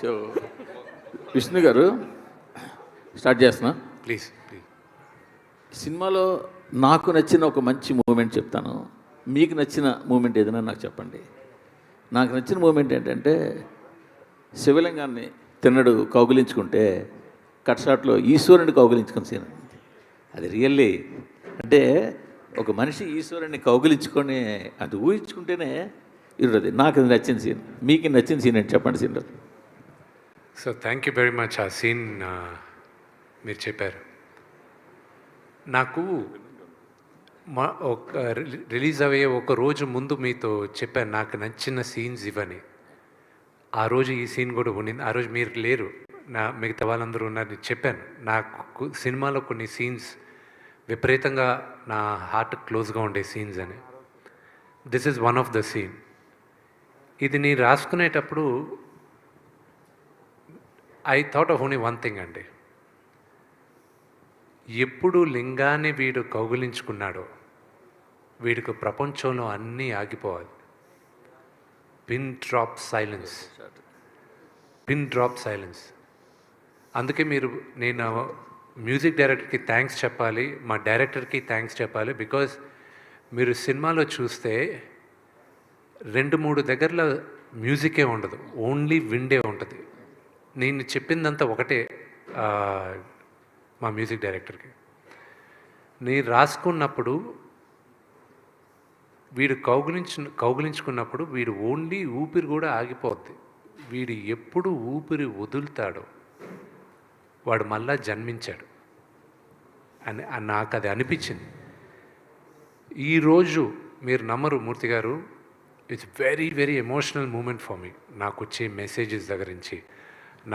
So Vishnu గారు start చేస్తున్నా. Please. సినిమాలో నాకు నచ్చిన ఒక మంచి మూమెంట్ చెప్తాను, మీకు నచ్చిన మూమెంట్ ఏదైనా నాకు చెప్పండి. నాకు నచ్చిన మూమెంట్ ఏంటంటే శివలింగాన్ని తిన్నడు కౌగిలించుకుంటే కట్ షాట్లో ఈశ్వరుని కౌగిలించుకున్న సీన్. అది రియల్లీ అంటే ఒక మనిషి ఈశ్వరుని కౌగిలించుకొని అది ఊహించుకుంటేనే ఇరుది. నాకు అది నచ్చిన సీన్. మీకు నచ్చిన సీన్ ఏంటి చెప్పండి scene. So thank you very much. ఆ సీన్ మీరు చెప్పారు. నాకు ఒక రిలీజ్ అయ్యే ఒక రోజు ముందు మీతో చెప్పాను నాకు నచ్చిన సీన్స్ ఇవని. ఆ రోజు ఈ సీన్ కూడా ఉండింది. ఆ రోజు మీరు లేరు, మిగతా వాళ్ళందరూ ఉన్నారు. చెప్పాను నాకు సినిమాలో కొన్ని సీన్స్ విపరీతంగా నా హార్ట్ క్లోజ్గా ఉండే సీన్స్ అని. This is one of the scene. ఇది నేను రాసుకునేటప్పుడు I thought of only one thing అండి. ఎప్పుడు లింగాన్ని వీడు కౌగిలించుకున్నాడో వీడికి ప్రపంచంలో అన్నీ ఆగిపోవాలి. Pin drop silence. అందుకే నేను మ్యూజిక్ డైరెక్టర్కి థ్యాంక్స్ చెప్పాలి, మా డైరెక్టర్కి థ్యాంక్స్ చెప్పాలి. బికాజ్ మీరు సినిమాలో చూస్తే 2-3 దగ్గరలో మ్యూజికే ఉండదు, ఓన్లీ విండే ఉంటుంది. నేను చెప్పిందంతా ఒకటే మా మ్యూజిక్ డైరెక్టర్కి. నేను రాసుకున్నప్పుడు వీడు కౌగిలించుకున్నప్పుడు వీడు ఓన్లీ ఊపిరి కూడా ఆగిపోద్ది. వీడు ఎప్పుడు ఊపిరి వదులుతాడో వాడు మళ్ళా జన్మించాడు అని నాకు అది అనిపించింది. ఈరోజు మీరు నమ్మరు మూర్తి గారు, it's very very emotional moment for me. నాకు వచ్చే మెసేజెస్ దగ్గర నుంచి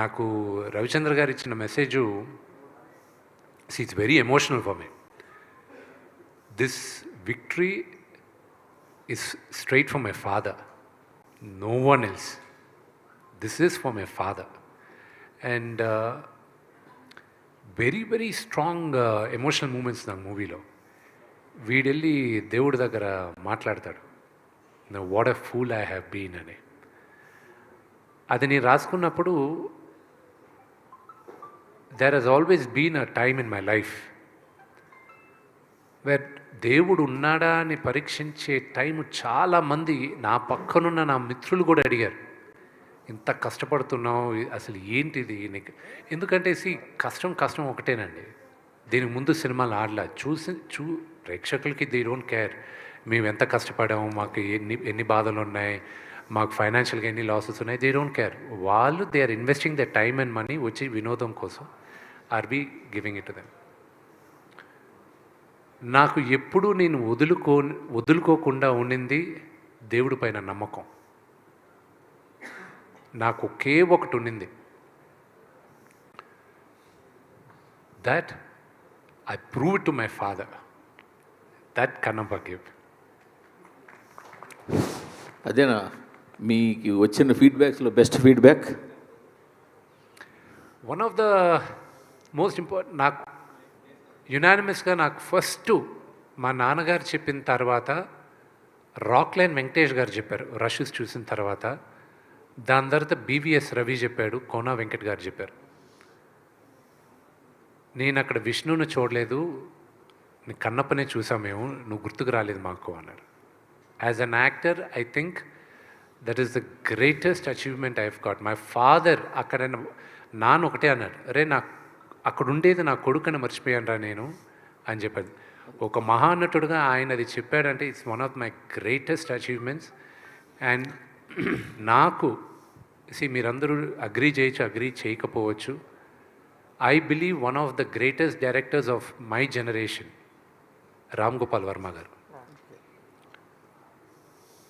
నాకు రవిచంద్ర గారు ఇచ్చిన message it's very emotional for me. This victory is straight from my father, no one else. This is from my father. And very very strong emotional moments na movie lo. వీడెళ్ళి దేవుడి దగ్గర మాట్లాడతాడు, what a fool I have been అని. అది నేను రాసుకున్నప్పుడు there has always been a time in my life where దేవుడు ఉన్నాడా అని పరీక్షించే టైం చాలామంది నా పక్కనున్న నా మిత్రులు కూడా అడిగారు, ఇంత కష్టపడుతున్నావు అసలు ఏంటిది నీకు? ఎందుకంటే కష్టం ఒకటేనండి. దీనికి ముందు సినిమాలు ఆడలా ప్రేక్షకులకి దే డోంట్ కేర్ మేము ఎంత కష్టపడాము, మాకు ఎన్ని బాధలు ఉన్నాయి, మాకు ఫైనాన్షియల్గా ఎన్ని లాసెస్ ఉన్నాయి. They don't care. వాళ్ళు they are investing the time and money వచ్చి వినోదం కోసం. Are we giving it to them. నాకు ఎప్పుడు నేను వదులుకోకుండా ఉండింది దేవుడి పైన నమ్మకం. నాకు ఒకే ఒకటి ఉండింది, that I prove it to my father. That Kannappa give. అదేనా మీకు వచ్చిన ఫీడ్బ్యాక్స్లో best feedback? One of the most important నాకు యునానిమస్గా నాకు ఫస్ట్ మా నాన్నగారు చెప్పిన తర్వాత రాక్లైన్ వెంకటేష్ గారు చెప్పారు రషెస్ చూసిన తర్వాత. దాని తర్వాత బీవీఎస్ రవి చెప్పాడు, కోనా వెంకట్ గారు చెప్పారు. నేను అక్కడ విష్ణుని చూడలేదు, నీ కన్నప్పనే చూసాం మేము, నువ్వు గుర్తుకు రాలేదు మాకు అన్నారు. As an actor I think that is the greatest achievement I have got. My father అక్కడ నాన్న ఒకటే అన్నాడు, అరే నాకు అక్కడ ఉండేది నా కొడుకుని మర్చిపోయాను నేను అని చెప్పాడు. ఒక మహానటుడుగా ఆయన అది చెప్పాడంటే it's one of my greatest achievements. And నాకు మీరందరూ అగ్రీ చేయొచ్చు, అగ్రీ చేయకపోవచ్చు. I believe one of the greatest directors of my generation Ram Gopal Varma గారు.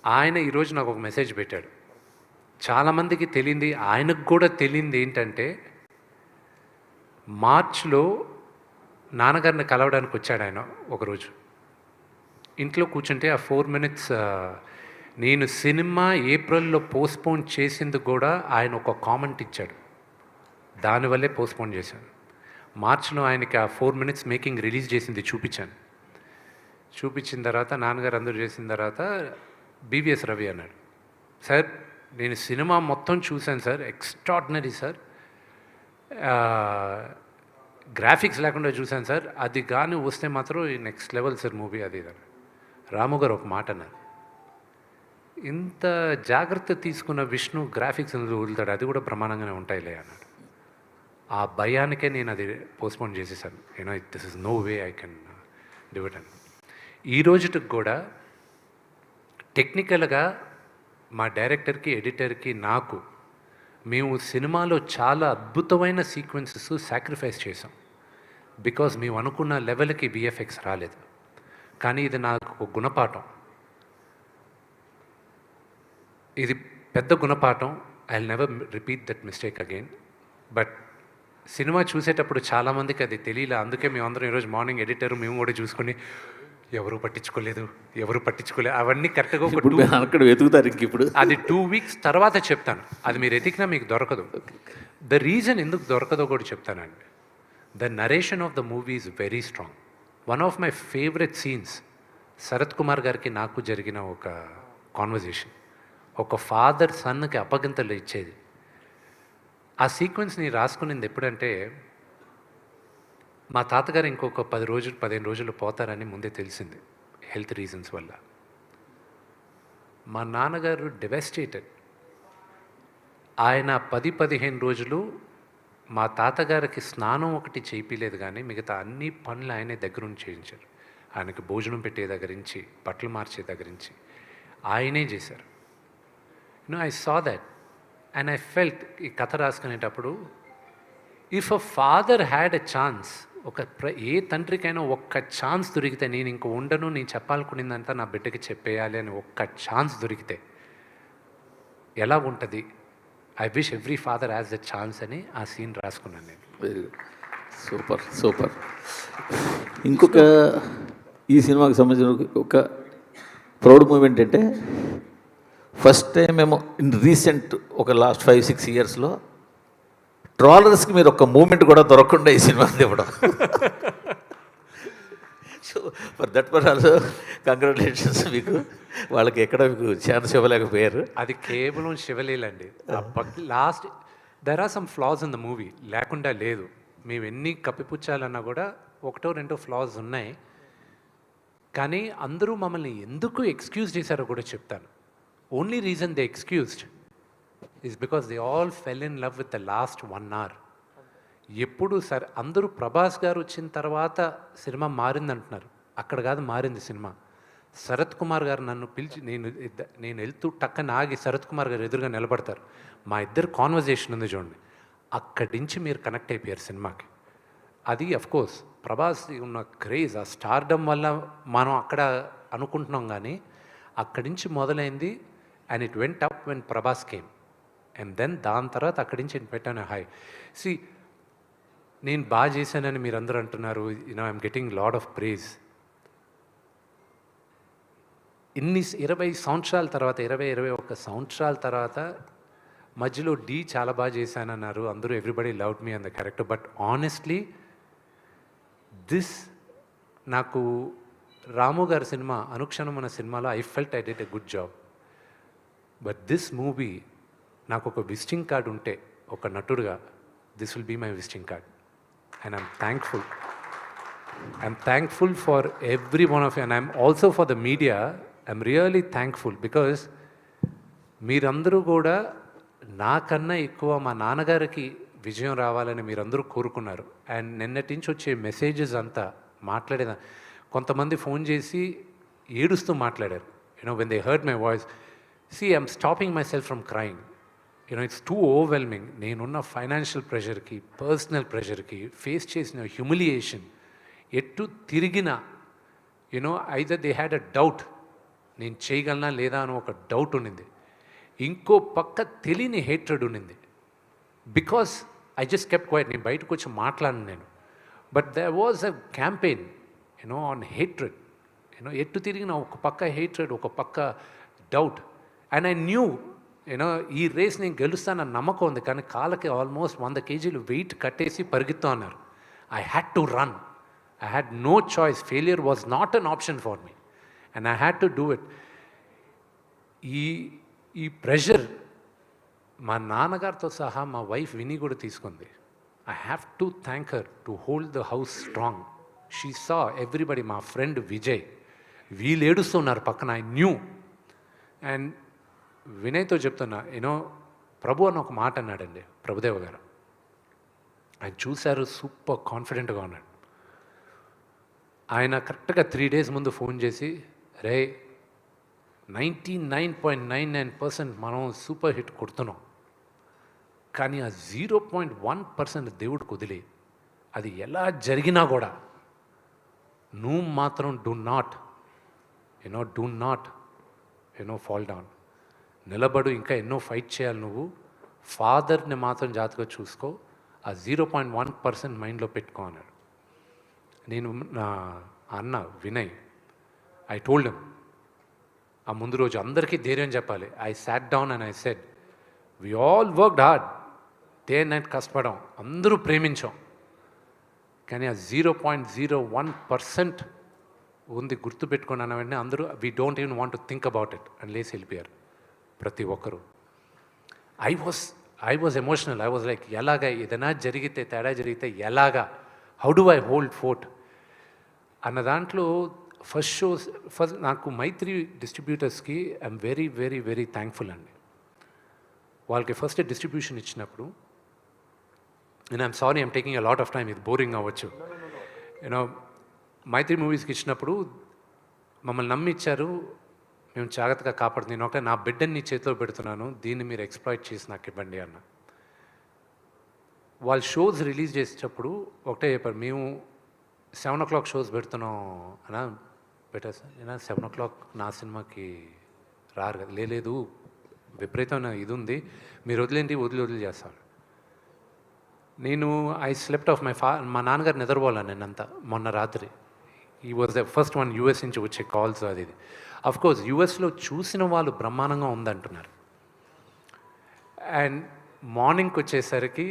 ఆయన ఈరోజు నాకు ఒక మెసేజ్ పెట్టాడు. చాలామందికి తెలియంది, ఆయనకు కూడా తెలియంది ఏంటంటే మార్చ్లో నాన్నగారిని కలవడానికి వచ్చాడు ఆయన ఒకరోజు. ఇంట్లో కూర్చుంటే ఆ 4 minutes నేను సినిమా ఏప్రిల్లో పోస్ట్పోన్ చేసింది కూడా ఆయన ఒక కామెంట్ ఇచ్చాడు, దానివల్లే పోస్ట్పోన్ చేశాను. మార్చ్లో ఆయనకి ఆ 4 minutes మేకింగ్ రిలీజ్ చేసింది చూపించిన తర్వాత నాన్నగారు అందరూ చేసిన తర్వాత బీవీఎస్ రవి అన్నాడు, సార్ నేను సినిమా మొత్తం చూశాను సార్, ఎక్స్ట్రాడినరీ సార్. గ్రాఫిక్స్ లేకుండా చూశాను సార్. అది కానీ వస్తే మాత్రం నెక్స్ట్ లెవెల్ సార్ మూవీ అది. రాము గారు ఒక మాట అన్నారు, ఇంత జాగ్రత్త తీసుకున్న విష్ణు గ్రాఫిక్స్ వదులుతాడు, అది కూడా ప్రమాణంగానే ఉంటాయిలే అన్నాడు. ఆ భయానికే నేను అది పోస్ట్పోన్ చేసేసాను. This is no way I can do it అని. ఈ రోజుకి కూడా టెక్నికల్గా మా డైరెక్టర్కి, ఎడిటర్కి, నాకు మేము సినిమాలో చాలా అద్భుతమైన సీక్వెన్సెస్ సాక్రిఫైస్ చేసాం. బికాజ్ మేము అనుకున్న లెవెల్కి విఎఫ్ఎక్స్ రాలేదు. కానీ ఇది నాకు ఒక గుణపాఠం, ఇది పెద్ద గుణపాఠం. I will never repeat that mistake again. But cinema చూసేటప్పుడు చాలామందికి అది తెలియలే. అందుకే మేమందరం ఈరోజు మార్నింగ్ ఎడిటర్ మేము కూడా చూసుకొని ఎవరు పట్టించుకోలేదు అవన్నీ కరెక్ట్గా అక్కడ వెతుకుతారు. ఇంక ఇప్పుడు అది 2 weeks తర్వాత చెప్తాను. అది మీరు ఎతికినా మీకు దొరకదు. ద రీజన్ ఎందుకు దొరకదో కూడా చెప్తానండి. The narration of the movie is very strong. One of my favourite scenes Sarath Kumar గారికి నాకు జరిగిన ఒక కాన్వర్జేషన్. ఒక ఫాదర్ సన్కి అప్పగింతలు ఇచ్చేది. ఆ సీక్వెన్స్ని రాసుకునింది ఎప్పుడంటే, మా తాతగారు ఇంకొక 15 రోజులు పోతారని ముందే తెలిసింది హెల్త్ రీజన్స్ వల్ల. మా నాన్నగారు డెవెస్టేటెడ్. ఆయన 10-15 రోజులు మా తాతగారికి స్నానం ఒకటి చేయించలేదు, కానీ మిగతా అన్ని పనులు ఆయనే దగ్గరుండి చేయించారు. ఆయనకి భోజనం పెట్టే దగ్గర నుంచి, బట్టలు మార్చే దగ్గర నుంచి ఆయనే చేశారు. I saw that and I felt. ఈ కథ రాసుకునేటప్పుడు, if a father had a chance, ఏ తండ్రికైనా ఒక్క ఛాన్స్ దొరికితే, నేను ఇంక ఉండను, నేను చెప్పాలనుకునేదంతా నా బిడ్డకి చెప్పేయాలి అని ఒక్క ఛాన్స్ దొరికితే ఎలా ఉంటుంది? I wish every father has the chance అని ఆ సీన్ రాసుకున్నాను నేను. Very good, super. ఇంకొక ఈ సినిమాకి సంబంధించిన ఒక ప్రౌడ్ మూమెంట్ అంటే, ఫస్ట్ టైం మేము ఇన్ రీసెంట్ ఒక లాస్ట్ 5-6 ఇయర్స్లో ట్రాలర్స్కి మీరు ఒక మూమెంట్ కూడా దొరకకుండా ఈ సినిమా ఇవ్వడం. So for that per also congratulations మీకు. వాళ్ళకి ఎక్కడ మీకు ఛాన్స్ ఇవ్వలేకపోయారు. అది కేవలం శివలీలండి. Last there are some flaws in the movie, లేకుండా లేదు. మేము ఎన్ని కప్పిపుచ్చాలన్నా కూడా 1-2 ఫ్లాస్ ఉన్నాయి. కానీ అందరూ మమ్మల్ని ఎందుకు ఎక్స్క్యూజ్ చేశారో కూడా చెప్తాను. Only reason they excused is because they all fell in love with the last 1 hour. ఎప్పుడు సరే అందరూ ప్రభాస్ గారు వచ్చిన తర్వాత సినిమా మారిందంటున్నారు. అక్కడ కాదు మారింది సినిమా. శరత్ కుమార్ గారు నన్ను పిలిచి, నేను వెళ్తూ టక్కన ఆగి శరత్ కుమార్ గారు ఎదురుగా నిలబడతారు. మా ఇద్దరు కాన్వర్జేషన్ ఉంది చూడండి, అక్కడి నుంచి మీరు కనెక్ట్ అయిపోయారు సినిమాకి. అది అఫ్కోర్స్ ప్రభాస్ ఉన్న క్రేజ్, ఆ స్టార్డమ్ వల్ల మనం అక్కడ అనుకుంటున్నాం. కానీ అక్కడి నుంచి మొదలైంది. And it went up when Prabhas came. And then దాని తర్వాత అక్కడి నుంచి నేను పెట్టాను హాయ్. సి, నేను బాగా చేశానని మీరు అందరూ అంటున్నారు. I'm getting lot of praise. 20 సంవత్సరాల తర్వాత, 21 సంవత్సరాల తర్వాత మధ్యలో చాలా బాగా చేశానన్నారు అందరూ. Everybody loved me in the character. But honestly నాకు రాము గారి సినిమా అనుక్షణం అన్న సినిమాలో I felt I did a good job. But this movie నాకు ఒక విజిటింగ్ కార్డ్ ఉంటే ఒక నటుడుగా, this will be my visiting card. And I'm thankful for every one of you. And I'm also for the media. I'm really thankful because మీరందరూ కూడా నాకన్నా ఎక్కువ మా నాన్నగారికి విజయం రావాలని మీరందరూ కోరుకున్నారు. అండ్ నిన్నటి నుంచి వచ్చే మెసేజెస్ అంతా మాట్లాడేదా, కొంతమంది ఫోన్ చేసి ఏడుస్తూ మాట్లాడారు. When they heard my voice, see, I'm stopping myself from crying. It's too overwhelming. నేనున్న ఫైనాన్షియల్ ప్రెషర్కి, పర్సనల్ ప్రెషర్కి, ఫేస్ చేసిన హ్యూమిలియేషన్, ఎటు తిరిగినా either they had a doubt, నేను చేయగలనా లేదా అని ఒక డౌట్ ఉండింది. ఇంకో పక్క తెలియని హేట్రెడ్ ఉండింది. Because I just kept quiet. నేను బయటకు వచ్చి మాట్లాడను నేను. But there was a campaign on hatred. ఎటు తిరిగిన ఒక పక్క హేట్రెడ్, ఒక పక్క డౌట్. అండ్ ఐ న్యూ ఈ రేస్ నేను గెలుస్తానన్న నమ్మకం ఉంది. కానీ కాళ్ళకి ఆల్మోస్ట్ 100 kg వెయిట్ కట్టేసి పరిగెత్తు అన్నారు. I had to run. I had no choice. Failure was not an option for me and I had to do it. ఈ ప్రెషర్ మా నాన్నగారితో సహా మా వైఫ్ విని కూడా తీసుకుంది. I have to thank her to hold the house strong. She saw everybody, మా friend Vijay వీళ్ళు ఏడుస్తున్నారు పక్కన, ఐ న్యూ. అండ్ వినయ్తో చెప్తున్నా, యూనో ప్రభు అని ఒక మాట అన్నాడండి ప్రభుదేవ గారు. ఆయన చూశారు, సూపర్ కాన్ఫిడెంట్గా ఉన్నాడు. ఆయన కరెక్ట్గా 3 days ముందు ఫోన్ చేసి, రే 99.99% మనం సూపర్ హిట్ కొడుతున్నాం, కానీ ఆ 0.1% దేవుడికి వదిలే, అది ఎలా జరిగినా కూడా నువ్వు మాత్రం డూ నాట్ ఫాల్ డౌన్, నిలబడు, ఇంకా ఎన్నో ఫైట్ చేయాలి నువ్వు. ఫాదర్ని మాత్రం జాగ్రత్తగా చూసుకో, ఆ 0.1% మైండ్లో పెట్టుకో అన్నాడు. నేను నా అన్న వినయ్, ఐ టోల్డ్ హిమ్, ఆ ముందు రోజు అందరికీ ధైర్యం చెప్పాలి. I sat down and I said, we all worked hard, day and night కష్టపడాం, అందరూ ప్రేమించాం, కానీ ఆ 0.01% ఉంది గుర్తుపెట్టుకున్నాను. వెంటనే అందరూ we don't even want to think about it అని లేసి వెళ్ళిపోయారు ప్రతి ఒక్కరూ. I was emotional. I was like, ఎలాగా ఏదైనా జరిగితే, తేడా జరిగితే ఎలాగా, how do I hold fort అన్న దాంట్లో ఫస్ట్ నాకు మైత్రి డిస్ట్రిబ్యూటర్స్కి I'm very very very thankful అండి. వాళ్ళకి ఫస్ట్ డిస్ట్రిబ్యూషన్ ఇచ్చినప్పుడు, and I'm sorry I'm taking a lot of time, ఇది బోరింగ్ అవ్వచ్చు, యూనో మైత్రి మూవీస్కి ఇచ్చినప్పుడు మమ్మల్ని నమ్మి ఇచ్చారు, మేము జాగ్రత్తగా కాపాడుతుంది. నేను ఒకటే నా బిడ్డని నీ చేతిలో పెడుతున్నాను, దీన్ని మీరు ఎక్స్ప్లాయిట్ చేసి నాకు ఇవ్వండి అన్న. వాళ్ళు షోస్ రిలీజ్ చేసేటప్పుడు ఒకటే చెప్పారు, మేము 7 o'clock షోస్ పెడుతున్నాం అన్నా, బెటర్ సార్ ఏనా 7 o'clock నా సినిమాకి రారు కదా. లేదు, విపరీతమైన ఇది ఉంది, మీరు వదిలేంటి, వదిలి చేస్తాను. నేను ఐ స్లెప్ట్ ఆఫ్ మా నాన్నగారు నిద్రపోవాలని నేనంతా మొన్న రాత్రి. ఈ was the first one US నుంచి వచ్చే కాల్స్. అది అఫ్ కోర్స్ యూఎస్లో చూసిన వాళ్ళు బ్రహ్మాండంగా ఉందంటున్నారు. అండ్ మార్నింగ్కి వచ్చేసరికి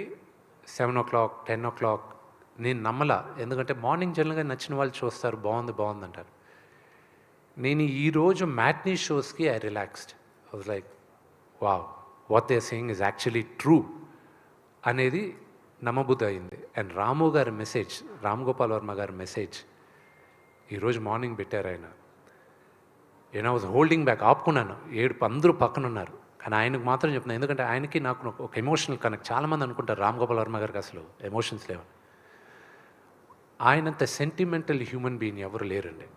7 o'clock 10 o'clock నేను నమ్మలా, ఎందుకంటే మార్నింగ్ జనరల్గా నచ్చిన వాళ్ళు చూస్తారు, బాగుంది అంటారు. నేను ఈరోజు మ్యాట్నీ షోస్కి I relaxed. I was like, wow, what they are saying is actually true అనేది నమ్మబుద్ధి అయింది. అండ్ రాము గారి మెసేజ్, రామ్ గోపాల్ వర్మ గారి మెసేజ్ ఈరోజు మార్నింగ్ పెట్టారు ఆయన. నేను వాజ్ హోల్డింగ్ బ్యాక్, ఆపుకున్నాను, ఏడుపు, అందరూ పక్కన ఉన్నారు, కానీ ఆయనకు మాత్రం చెప్తున్నాను, ఎందుకంటే ఆయనకి నాకు ఒక ఎమోషనల్ కనెక్ట్. చాలామంది అనుకుంటారు రామ్ గోపాల్ వర్మ గారికి అసలు ఎమోషన్స్ లేవు. ఆయనంత సెంటిమెంటల్ హ్యూమన్ బీయింగ్ ఎవరు లేరండి.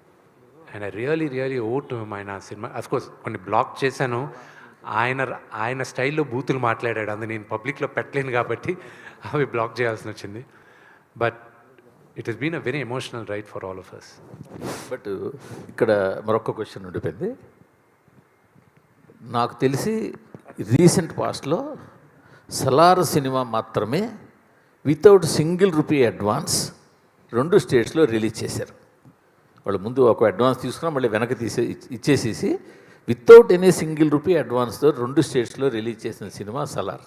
ఆయన రియలీ ఓట్ ఆయన సినిమా. అఫ్కోర్స్ కొన్ని బ్లాక్ చేశాను, ఆయన స్టైల్లో బూతులు మాట్లాడాడు, అందు నేను పబ్లిక్లో పెట్టలేను కాబట్టి అవి బ్లాక్ చేయాల్సి వచ్చింది. But it has been a very emotional ride for all of us. But ఇక్కడ మరొక క్వశ్చన్ ఉండిపోయింది. నాకు తెలిసి రీసెంట్ పాస్ట్లో సలార్ సినిమా మాత్రమే వితౌట్ సింగిల్ రూపీ అడ్వాన్స్ 2 స్టేట్స్లో రిలీజ్ చేశారు. వాళ్ళు ముందు ఒక అడ్వాన్స్ తీసుకున్నా మళ్ళీ వెనక్కి ఇచ్చేసేసి వితౌట్ ఎనీ సింగిల్ రూపీ అడ్వాన్స్తో 2 స్టేట్స్లో రిలీజ్ చేసిన సినిమా సలార్.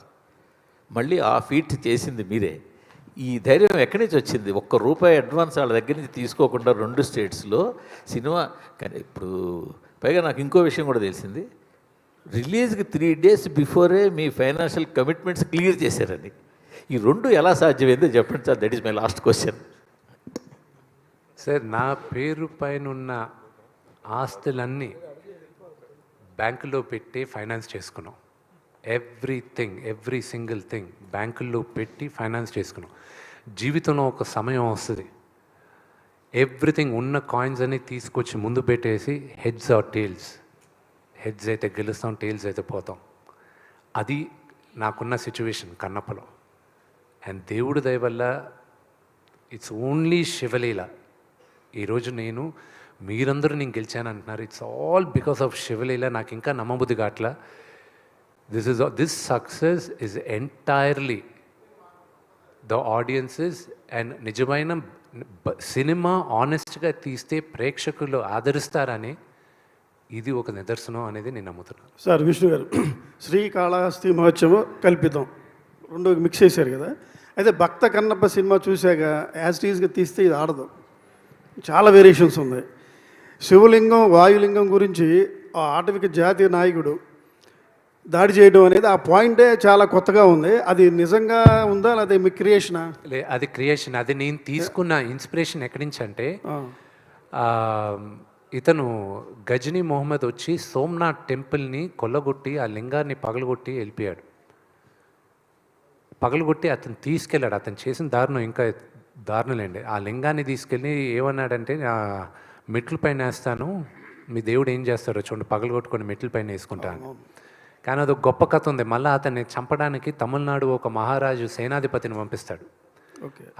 మళ్ళీ ఆ ఫీట్ చేసింది మీరే. ఈ ధైర్యం ఎక్కడి నుంచి వచ్చింది? ₹1 అడ్వాన్స్ వాళ్ళ దగ్గర నుంచి తీసుకోకుండా 2 స్టేట్స్లో సినిమా. కానీ ఇప్పుడు పైగా నాకు ఇంకో విషయం కూడా తెలిసింది, రిలీజ్కి 3 days బిఫోరే మీ ఫైనాన్షియల్ కమిట్మెంట్స్ క్లియర్ చేశారని. ఈ 2 ఎలా సాధ్యమైందో చెప్పండి sir. That is my last question. Sir, నా పేరు పైన ఉన్న ఆస్తులన్నీ బ్యాంకులో పెట్టి ఫైనాన్స్ చేసుకున్నాం. ఎవ్రీ సింగిల్ థింగ్ బ్యాంకుల్లో పెట్టి ఫైనాన్స్ చేసుకున్నాం. జీవితంలో ఒక సమయం వస్తుంది, ఎవ్రీథింగ్ ఉన్న కాయిన్స్ అన్ని తీసుకొచ్చి ముందు పెట్టేసి హెడ్స్ ఆర్ టేల్స్, హెడ్స్ అయితే గెలుస్తాం, టేల్స్ అయితే పోతాం. అది నాకున్న సిచ్యువేషన్ కన్నప్పలో. అండ్ దేవుడి దయ వల్ల ఇట్స్ ఓన్లీ శివలీల. ఈరోజు మీరందరూ నేను గెలిచాను అంటున్నారు. ఇట్స్ ఆల్ బికాస్ ఆఫ్ శివలీల. నాకు ఇంకా నమ్మబుద్ధి కావట్లా. This success is entirely the audiences. And నిజమైన సినిమా ఆనెస్ట్గా తీస్తే ప్రేక్షకులు ఆదరిస్తారని ఇది ఒక నిదర్శనం అనేది నేను నమ్ముతున్నాను. సార్, విష్ణు గారు, శ్రీకాళహస్తి మహోత్సవం కల్పితం 2 మిక్స్ చేశారు కదా. అయితే భక్త కన్నప్ప సినిమా చూశాక యాజ్టీజ్గా తీస్తే ఇది ఆడదు, చాలా వేరియేషన్స్ ఉన్నాయి. శివలింగం వాయులింగం గురించి ఆ ఆటవిక జాతీయ నాయకుడు దాడి చేయడం అనేది ఆ పాయింటే చాలా కొత్తగా ఉంది. అది నిజంగా ఉందా లేదా మీ క్రియేషనా? అది క్రియేషన్. అది నేను తీసుకున్న ఇన్స్పిరేషన్ ఎక్కడి నుంచి అంటే ఇతను గజనీ మొహమ్మద్ వచ్చి సోమనాథ్ టెంపుల్ని కొల్లగొట్టి ఆ లింగాన్ని పగలగొట్టి వెళ్ళిపోయాడు. పగలగొట్టి అతను తీసుకెళ్ళాడు. అతను చేసిన దారుణం ఇంకా దారుణలేండి. ఆ లింగాన్ని తీసుకెళ్ళి ఏమన్నాడంటే మెట్ల పైన వేస్తాను, మీ దేవుడు ఏం చేస్తాడో చూడండి, పగలగొట్టుకొని మెట్ల పైన వేసుకుంటాను. కానీ అదొక గొప్ప కథ ఉంది. మళ్ళీ అతన్ని చంపడానికి తమిళనాడు ఒక మహారాజు సేనాధిపతిని పంపిస్తాడు.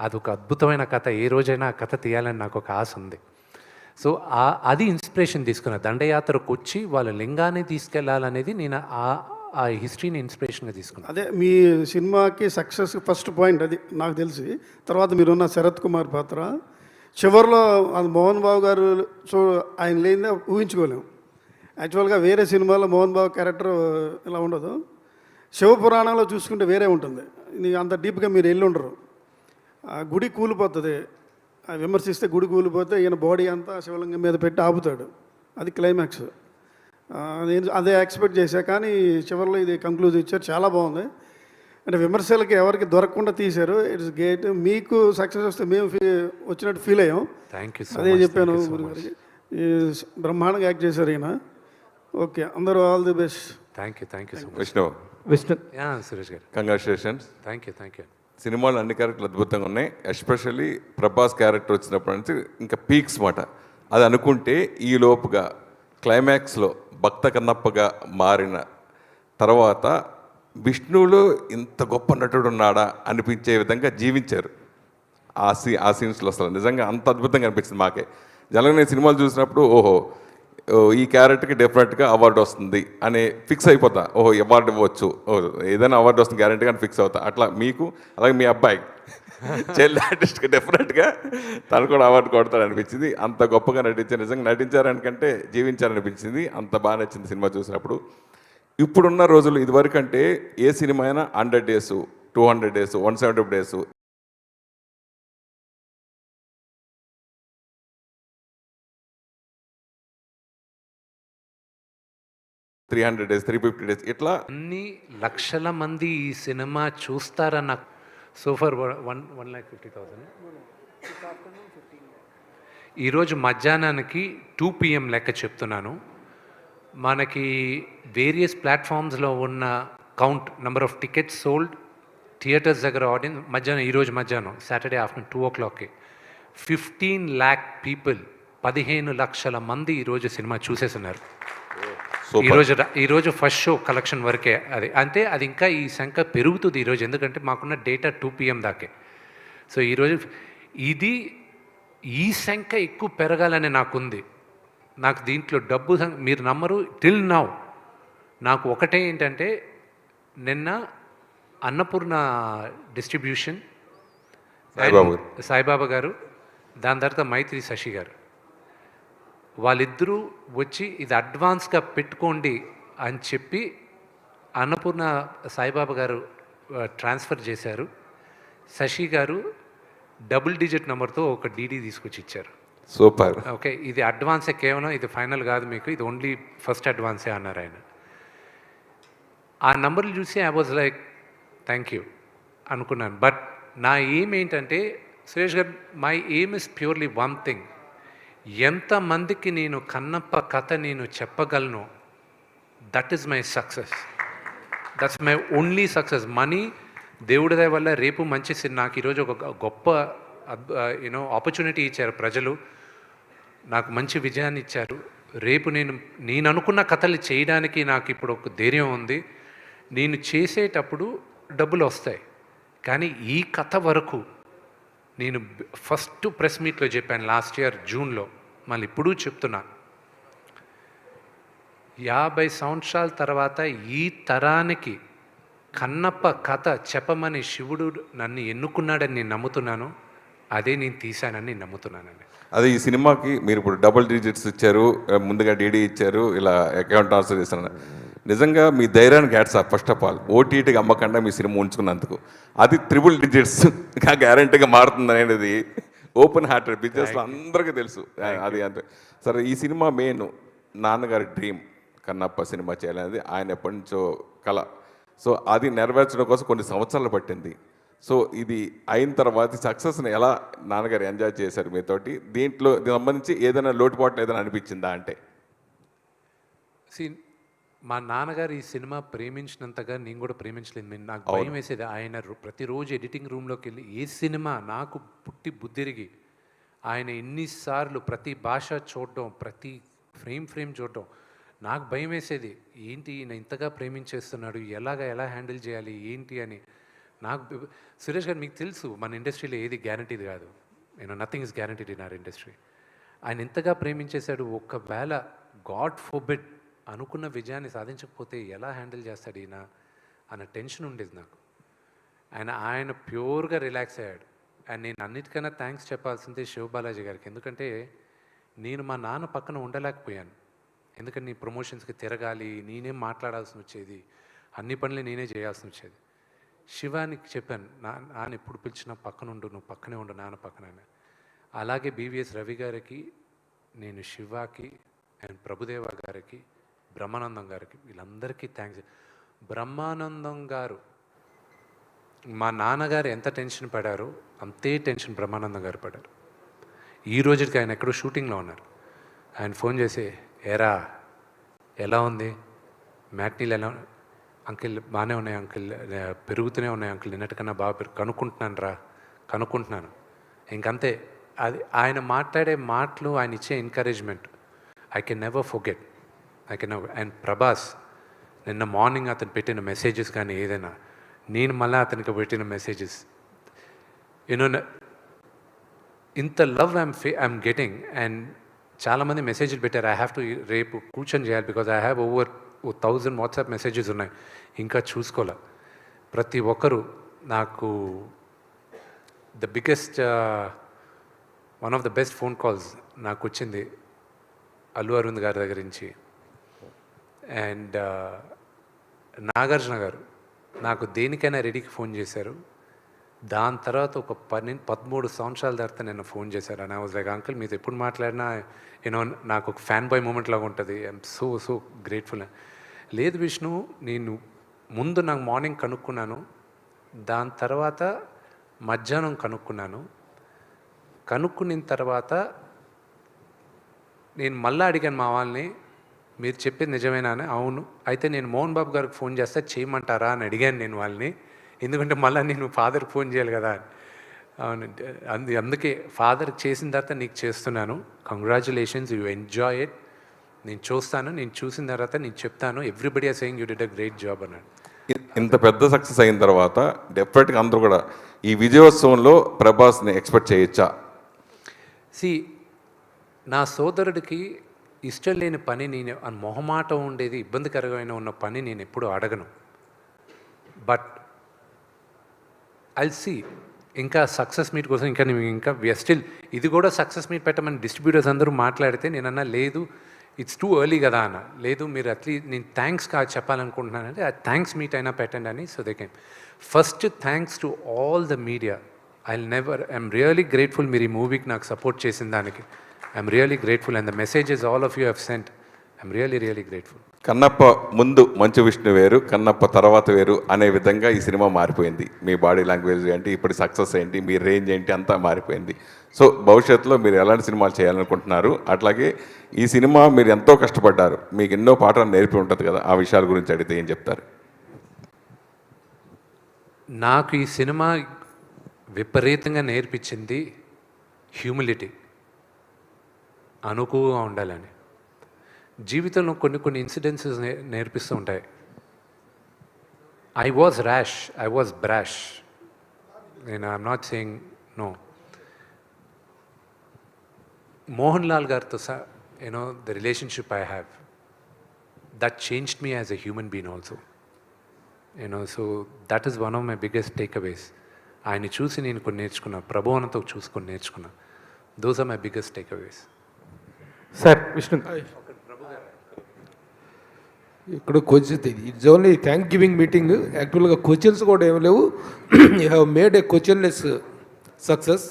అదొక అద్భుతమైన కథ. ఏ రోజైనా ఆ కథ తీయాలని నాకు ఒక ఆశ ఉంది. సో అది ఇన్స్పిరేషన్ తీసుకున్న. దండయాత్రకు వచ్చి వాళ్ళ లింగాన్ని తీసుకెళ్లాలనేది నేను ఆ హిస్టరీని ఇన్స్పిరేషన్గా తీసుకున్నాను. అదే మీ సినిమాకి సక్సెస్ ఫస్ట్ పాయింట్ అది నాకు తెలిసి. తర్వాత మీరున్న శరత్ కుమార్ పాత్ర చివరిలో అది మోహన్ బాబు గారు ఆయన లేనిదే ఊహించుకోలేము. యాక్చువల్గా వేరే సినిమాలో మోహన్ బాబు క్యారెక్టర్ ఇలా ఉండదు. శివపురాణంలో చూసుకుంటే వేరే ఉంటుంది. అంత డీప్గా మీరు వెళ్ళి ఉండరు. గుడి కూలిపోతుంది, విమర్శిస్తే గుడి కూలిపోతే ఈయన బాడీ అంతా శివలింగం మీద పెట్టి ఆపుతాడు. అది క్లైమాక్స్. నేను అదే ఎక్స్పెక్ట్ చేశా, కానీ చివరిలో ఇది కంక్లూజన్ ఇచ్చారు. చాలా బాగుంది. అంటే విమర్శలకి ఎవరికి దొరకకుండా తీశారు. It's great. మీకు సక్సెస్ వస్తే మేము వచ్చినట్టు ఫీల్ అయ్యాం. అదే చెప్పాను గురుగారికి. బ్రహ్మాండంగా యాక్ట్ చేశారు ఈయన. ఓకే, అందరూ all the best. Thank you so much. Vishnu Suresh గారు కంగ్రాచులేషన్స్. Thank you. సినిమాలో అన్ని క్యారెక్టర్లు అద్భుతంగా ఉన్నాయి. ఎస్పెషల్లీ ప్రభాస్ క్యారెక్టర్ వచ్చినప్పటి నుంచి ఇంకా పీక్స్ మాట. అది అనుకుంటే ఈ లోపుగా క్లైమాక్స్లో భక్త కన్నప్పగా మారిన తర్వాత విష్ణువులో ఇంత గొప్ప నటుడు ఉన్నాడా అనిపించే విధంగా జీవించారు ఆ సీన్స్లో. అసలు నిజంగా అంత అద్భుతంగా అనిపించింది మాకే. జనరల్గా నేను సినిమాలు చూసినప్పుడు ఓహో ఈ క్యారెక్టర్కి డెఫినెట్గా అవార్డు వస్తుంది అని ఫిక్స్ అయిపోతా. ఓహో అవార్డు ఇవ్వచ్చు, ఏదైనా అవార్డు వస్తుంది గ్యారెంటీగా అని ఫిక్స్ అవుతా. అట్లా మీకు అలాగే మీ అబ్బాయి చైల్డ్ ఆర్టిస్ట్కి డెఫినెట్గా తను కూడా అవార్డు కొడతాడు అనిపించింది. అంత గొప్పగా నటించారు. నిజంగా నటించారనికంటే జీవించారనిపించింది. అంత బాగా నచ్చింది సినిమా చూసినప్పుడు. ఇప్పుడున్న రోజులు ఇదివరకు అంటే ఏ సినిమా అయినా 100 days, 200 days, 170 days, 300 days, 350 days ఇట్లా అన్ని లక్షల మంది ఈ సినిమా చూస్తారన్న. సో ఫర్ 1,50,000 ఈరోజు మధ్యాహ్నానికి 2 PM లెక్క చెప్తున్నాను. మనకి వేరియస్ ప్లాట్ఫామ్స్లో ఉన్న count number of tickets sold, theatres దగ్గర ఆడియన్స్ ఈరోజు మధ్యాహ్నం సాటర్డే ఆఫ్టర్నూన్ 2 o'clockకి 15 lakh పీపుల్, 15 లక్షల మంది ఈరోజు సినిమా చూసేస్తున్నారు. ఈరోజు ఫస్ట్ షో కలెక్షన్ వరకే అది. అంటే అది ఇంకా ఈ సంఖ్య పెరుగుతుంది ఈరోజు, ఎందుకంటే మాకున్న డేటా 2 PM దాకే. సో ఈరోజు ఈ సంఖ్య ఎక్కువ పెరగాలని నాకుంది. నాకు దీంట్లో డబ్బు మీరు నమ్మరు, టిల్ నౌ నాకు ఒకటే ఏంటంటే, నిన్న అన్నపూర్ణ డిస్ట్రిబ్యూషన్ సాయిబాబా గారు, దాని తర్వాత మైత్రి శశి గారు, వాళ్ళిద్దరూ వచ్చి ఇది అడ్వాన్స్గా పెట్టుకోండి అని చెప్పి అన్నపూర్ణ సాయిబాబా గారు ట్రాన్స్ఫర్ చేశారు. శశి గారు డబుల్ డిజిట్ నెంబర్తో ఒక డీడీ తీసుకొచ్చి ఇచ్చారు. సూపర్. ఓకే, ఇది అడ్వాన్సే, కేవలం ఇది ఫైనల్ కాదు మీకు, ఇది ఓన్లీ ఫస్ట్ అడ్వాన్సే అన్నారు ఆయన. ఆ నెంబర్లు చూసి I was like thank you అనుకున్నాను. బట్ నా ఎయిమ్ ఏంటంటే, సురేష్ గారు, my aim is purely one thing. ఎంతమందికి నేను కన్నప్ప కథ నేను చెప్పగలను, that is my success. That's my only success. Money దేవుడి దయ వల్ల రేపు మంచి నాకు ఈరోజు ఒక గొప్ప ఆపర్చునిటీ ఇచ్చారు ప్రజలు, నాకు మంచి విజయాన్ని ఇచ్చారు. రేపు నేను అనుకున్న కథలు చేయడానికి నాకు ఇప్పుడు ఒక ధైర్యం ఉంది. నేను చేసేటప్పుడు డబ్బులు వస్తాయి, కానీ ఈ కథ వరకు నేను ఫస్ట్ ప్రెస్ మీట్లో చెప్పాను లాస్ట్ ఇయర్ జూన్లో, మళ్ళీ ఇప్పుడు చెప్తున్నా, 50 సంవత్సరాల తర్వాత ఈ తరానికి కన్నప్ప కథ చెప్పమని శివుడు నన్ను ఎన్నుకున్నాడని నేను నమ్ముతున్నాను. అదే నేను తీశానని నమ్ముతున్నానండి. అదే ఈ సినిమాకి మీరు ఇప్పుడు డబుల్ డిజిట్స్ ఇచ్చారు, ముందుగా డీడీ ఇచ్చారు, ఇలా అకౌంట్ ట్రాన్స్ఫర్ చేస్తున్నారు. నిజంగా మీ ధైర్యానికి hats off. First of all ఓటీటీకి అమ్మకుండా మీ సినిమా ఉంచుకున్నందుకు. అది 3 digits గ్యారెంటీగా మారుతుంది అనేది ఓపెన్ హార్టెడ్ బిజినెస్లో అందరికీ తెలుసు. అది అంతే. సరే, ఈ సినిమా మెయిన్ నాన్నగారి డ్రీమ్ కన్నప్ప సినిమా చేయాలనేది ఆయన ఎప్పటి నుంచో కళ. సో అది నెరవేర్చడం కోసం కొన్ని సంవత్సరాలు పట్టింది. సో ఇది అయిన తర్వాత సక్సెస్ని ఎలా నాన్నగారు ఎంజాయ్ చేశారు మీతోటి? దీంట్లో సంబంధించి ఏదైనా లోటుపాట్లు ఏదైనా అనిపించిందా అంటే? మా నాన్నగారు ఈ సినిమా ప్రేమించినంతగా నేను కూడా ప్రేమించలేదు. నాకు భయం వేసేది. ఆయన ప్రతిరోజు ఎడిటింగ్ రూమ్లోకి వెళ్ళి ఏ సినిమా నాకు పుట్టి బుద్ధిరిగి ఆయన ఎన్నిసార్లు ప్రతి భాష చూడడం, ప్రతి ఫ్రేమ్ చూడడం, నాకు భయం వేసేది. ఏంటి ఈయన ఇంతగా ప్రేమించేస్తున్నాడు, ఎలా హ్యాండిల్ చేయాలి ఏంటి అని. నాకు సురేష్ గారు, మీకు తెలుసు మన ఇండస్ట్రీలో ఏది గ్యారంటీది కాదు. Nothing is guaranteed in our industry. ఆయన ఎంతగా ప్రేమించేశాడు. ఒకవేళ గాడ్ ఫోర్బిడ్ అనుకున్న విజయాన్ని సాధించకపోతే ఎలా హ్యాండిల్ చేస్తాడు ఈయన అన్న టెన్షన్ ఉండేది నాకు. ఆయన ప్యూర్గా రిలాక్స్ అయ్యాడు. అండ్ నేను అన్నిటికన్నా థ్యాంక్స్ చెప్పాల్సిందే శివబాలాజీ గారికి. ఎందుకంటే నేను మా నాన్న పక్కన ఉండలేకపోయాను. ఎందుకంటే నీ ప్రమోషన్స్కి తిరగాలి, నేనేం మాట్లాడాల్సి వచ్చేది, అన్ని పనులు నేనే చేయాల్సి వచ్చేది. శివానికి చెప్పాను, నాన్న ఎప్పుడు పిలిచినా పక్కన ఉండు, నువ్వు పక్కనే ఉండు నాన్న పక్కన. అలాగే బీవీఎస్ రవి గారికి, నేను శివాకి అండ్ ప్రభుదేవ గారికి, బ్రహ్మానందం గారికి, వీళ్ళందరికీ థ్యాంక్స్. బ్రహ్మానందం గారు మా నాన్నగారు ఎంత టెన్షన్ పడారో అంతే టెన్షన్ బ్రహ్మానందం గారు పడారు. ఈ రోజుకి ఆయన ఎక్కడో షూటింగ్లో ఉన్నారు. ఆయన ఫోన్ చేసి, ఏరా ఎలా ఉంది, మ్యాట్నీలు ఎలా, అంకిల్ బాగానే ఉన్నాయి అంకిల్, పెరుగుతూనే ఉన్నాయి అంకిల్, నిన్నటికన్నా బాగా కనుక్కుంటున్నాను. ఇంకంతే. అది ఆయన మాట్లాడే మాటలు, ఆయన ఇచ్చే encouragement I can never forget. And Prabhas నిన్న మార్నింగ్ అతను పెట్టిన మెసేజెస్ కానీ ఏదైనా, నేను మళ్ళీ అతనికి పెట్టిన మెసేజెస్, ఇంత లవ్ ఐఎమ్ గెటింగ్. అండ్ చాలామంది మెసేజ్లు పెట్టారు. ఐ హ్యావ్ టు రేపు కూర్చొని చేయాలి, because I have over 1000 WhatsApp messages ఉన్నాయి, ఇంకా చూసుకోలే. ప్రతి ఒక్కరు నాకు one of the best phone calls నాకు వచ్చింది అల్లు అరవింద్ గారి దగ్గర నుంచి. అండ్ నాగార్జున గారు నాకు దేనికైనా రెడీకి ఫోన్ చేశారు. దాని తర్వాత ఒక 13 సంవత్సరాల తర్వాత నేను ఫోన్ చేశారు. And I was like, uncle మీతో ఎప్పుడు మాట్లాడినా నాకు ఒక ఫ్యాన్ బాయ్ మూమెంట్ లాగా ఉంటుంది. I'm so grateful. లేదు విష్ణు, నేను ముందు నాకు మార్నింగ్ కనుక్కున్నాను, దాని తర్వాత మధ్యాహ్నం కనుక్కున్న తర్వాత నేను మళ్ళీ అడిగాను మా వాళ్ళని, మీరు చెప్పేది నిజమేనా అని. అవును, అయితే నేను మోహన్ బాబు గారికి ఫోన్ చేస్తే చేయమంటారా అని అడిగాను నేను వాళ్ళని. ఎందుకంటే మళ్ళీ నేను ఫాదర్కి ఫోన్ చేయాలి కదా. అవునంటే అందుకే ఫాదర్కి చేసిన తర్వాత నీకు చేస్తున్నాను. Congratulations, you enjoy it. నేను చూసిన తర్వాత నేను చెప్తాను. Everybody are saying you did a great job అన్నాడు. ఇంత పెద్ద సక్సెస్ అయిన తర్వాత డెఫినెట్గా అందరూ కూడా ఈ విజయోత్సవంలో ప్రభాస్ని ఎక్స్పెక్ట్ చేయొచ్చా? నా సోదరుడికి ఇష్టం లేని పని, నేను మొహమాటం ఉండేది, ఇబ్బందికరమైన ఉన్న పని నేను ఎప్పుడు అడగను. బట్ ఐల్ సీ ఇంకా సక్సెస్ మీట్ కోసం ఇంకా స్టిల్ ఇది కూడా సక్సెస్ మీట్ పెట్టమని డిస్ట్రిబ్యూటర్స్ అందరూ మాట్లాడితే నేనన్నా లేదు, ఇట్స్ టూ ఎర్లీ కదా అన్న. లేదు, మీరు అట్లీస్ట్ నేను థ్యాంక్స్ చెప్పాలనుకుంటున్నానంటే ఆ థ్యాంక్స్ మీట్ అయినా పెట్టండి అని. So they can first thanks to all the media. I'm really grateful మీరు ఈ మూవీకి నాకు సపోర్ట్ చేసిన దానికి. I'm really grateful and the messages all of you have sent. I'm really grateful. Kannappa ముందు మంచు విష్ణు వేరు, కన్నప్ప తర్వాత వేరు అనే విధంగా ఈ సినిమా మారిపోయింది. మీ బాడీ లాంగ్వేజ్ ఏంటి, ఇప్పుడు సక్సెస్ ఏంటి, మీ రేంజ్ ఏంటి, అంతా మారిపోయింది. సో భవిష్యత్తులో మీరు ఎలాంటి సినిమాలు చేయాలనుకుంటున్నారు? అట్లాగే ఈ సినిమా మీరు ఎంతో కష్టపడ్డారు, మీకు ఎన్నో పాఠాలు నేర్పి ఉంటుంది కదా, ఆ విషయాల గురించి అడిగితే ఏం చెప్తారు? నాకు ఈ సినిమా విపరీతంగా నేర్పించింది హ్యూమిలిటీ, అనుకువగా ఉండాలని. జీవితంలో కొన్ని ఇన్సిడెన్సెస్ నేర్పిస్తూ ఉంటాయి. I was rash, I was brash. I'm not saying no. Mohan Lal గారితో the relationship I have, that changed me as a human being also. So that is one of my biggest takeaways. ఆయన్ని చూసి నేను కొన్ని నేర్చుకున్నా, ప్రభువునితో చూసుకొని నేర్చుకున్నా. Those are my biggest takeaways. Sir Vishnu, ఇక్కడ question, it's only thank giving meeting. యాక్చువల్గా క్వశ్చన్స్ కూడా ఏమి లేవు. You have made a questionless success.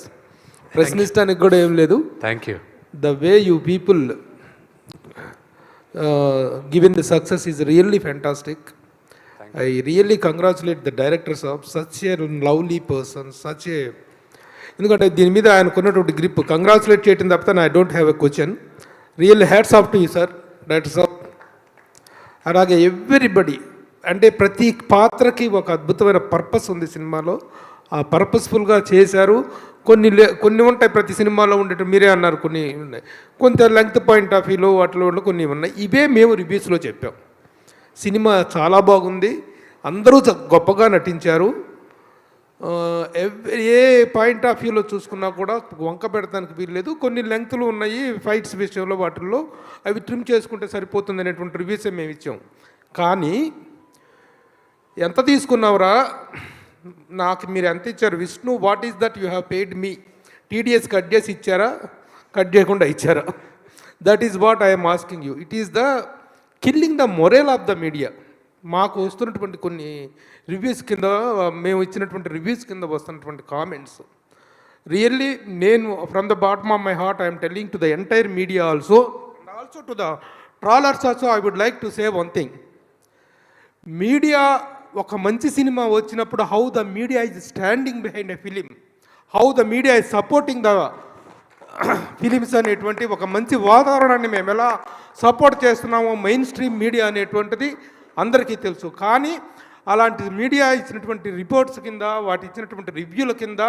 ప్రశ్నిస్తానికి కూడా ఏం లేదు. Thank you. The way you people given the success is really fantastic. I really congratulate the directors of such a lovely person, such a ఎందుకంటే దీని మీద ఆయనకున్నటువంటి గ్రిప్ కంగ్రాచులేట్ చేయడం తప్పితే I don't have a question. Really hats off to you sir, directors of. అలాగే everybody, అంటే ప్రతి పాత్రకి ఒక అద్భుతమైన పర్పస్ ఉంది సినిమాలో. ఆ పర్పస్ఫుల్గా చేశారు. కొన్ని ఉంటాయి ప్రతి సినిమాలో ఉండేవి, మీరే అన్నారు కొన్ని ఉన్నాయి, కొంత లెంగ్త్ పాయింట్ ఆఫ్ వ్యూలో వాటిలో కొన్ని ఉన్నాయి. ఇవే మేము రివ్యూస్లో చెప్పాం. సినిమా చాలా బాగుంది, అందరూ గొప్పగా నటించారు. ఏ పాయింట్ ఆఫ్ వ్యూలో చూసుకున్నా కూడా వంక పెడతానికి వీల్లేదు. కొన్ని లెంగ్త్లు ఉన్నాయి ఫైట్స్ విషయంలో, వాటిల్లో అవి ట్రిమ్ చేసుకుంటే సరిపోతుంది అనేటువంటి రివ్యూసే మేము ఇచ్చాం. కానీ ఎంత తీసుకున్నావురా, నాకు మీరు ఎంత ఇచ్చారు Vishnu, what is that you have paid me? TDS cut చేసి ఇచ్చారా, కట్ చేయకుండా ఇచ్చారా? That is what I'm asking you. It is the killing the moral of the media. మాకు వస్తున్నటువంటి కొన్ని రివ్యూస్ కింద, మేము ఇచ్చినటువంటి రివ్యూస్ కింద వస్తున్నటువంటి కామెంట్స్, రియల్లీ నేను from the bottom of my heart I'm telling to the entire media also, and also to the trollers also, I would like to say one thing. Media ఒక మంచి సినిమా వచ్చినప్పుడు how the media is standing behind a film, how the media is supporting the films అనేటువంటి ఒక మంచి వాతావరణాన్ని మేము ఎలా సపోర్ట్ చేస్తున్నామో మెయిన్ స్ట్రీమ్ మీడియా అనేటువంటిది అందరికీ తెలుసు. కానీ అలాంటి మీడియా ఇచ్చినటువంటి రిపోర్ట్స్ కింద, వాటి ఇచ్చినటువంటి రివ్యూల కింద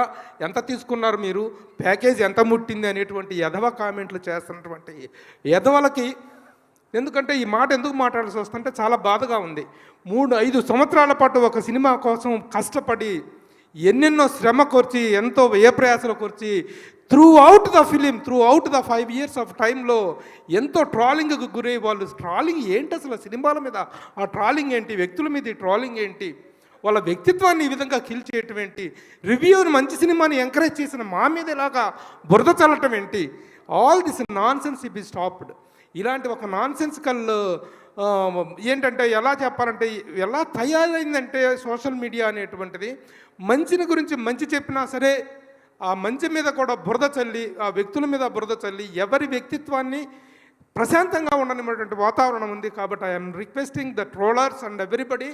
ఎంత తీసుకున్నారు మీరు, ప్యాకేజ్ ఎంత ముట్టింది అనేటువంటి ఎదవ కామెంట్లు చేస్తున్నటువంటి ఎదవలకి, ఎందుకంటే ఈ మాట ఎందుకు మాట్లాడాల్సి వస్తుంటే చాలా బాధగా ఉంది. 3-5 సంవత్సరాల పాటు ఒక సినిమా కోసం కష్టపడి ఎన్నెన్నో శ్రమ కోర్చి, ఎంతో వ్యయప్రయాసలు కోర్చి, throughout the film, throughout the 5 years of టైంలో ఎంతో ట్రాలింగ్కి గురై, వాళ్ళు ట్రాలింగ్ ఏంటి అసలు, సినిమాల మీద ఆ ట్రాలింగ్ ఏంటి, వ్యక్తుల మీద ట్రాలింగ్ ఏంటి, వాళ్ళ వ్యక్తిత్వాన్ని ఈ విధంగా కిల్ చేయటం ఏంటి, రివ్యూని మంచి సినిమాని ఎంకరేజ్ చేసిన మా మీద ఇలాగా బురద చల్లటం ఏంటి, all this non sense B stopped. ఇలాంటి ఒక నాన్ సెన్సికల్ ఏంటంటే ఎలా చెప్పాలంటే, ఎలా తయారైందంటే సోషల్ మీడియా అనేటువంటిది, మంచిని గురించి మంచి చెప్పినా సరే ఆ మంచి మీద కూడా బురద చల్లి, ఆ వ్యక్తుల మీద బురద చల్లి, ఎవరి వ్యక్తిత్వాన్ని ప్రశాంతంగా ఉండనిటువంటి వాతావరణం ఉంది. కాబట్టి I'm requesting the trollers and everybody,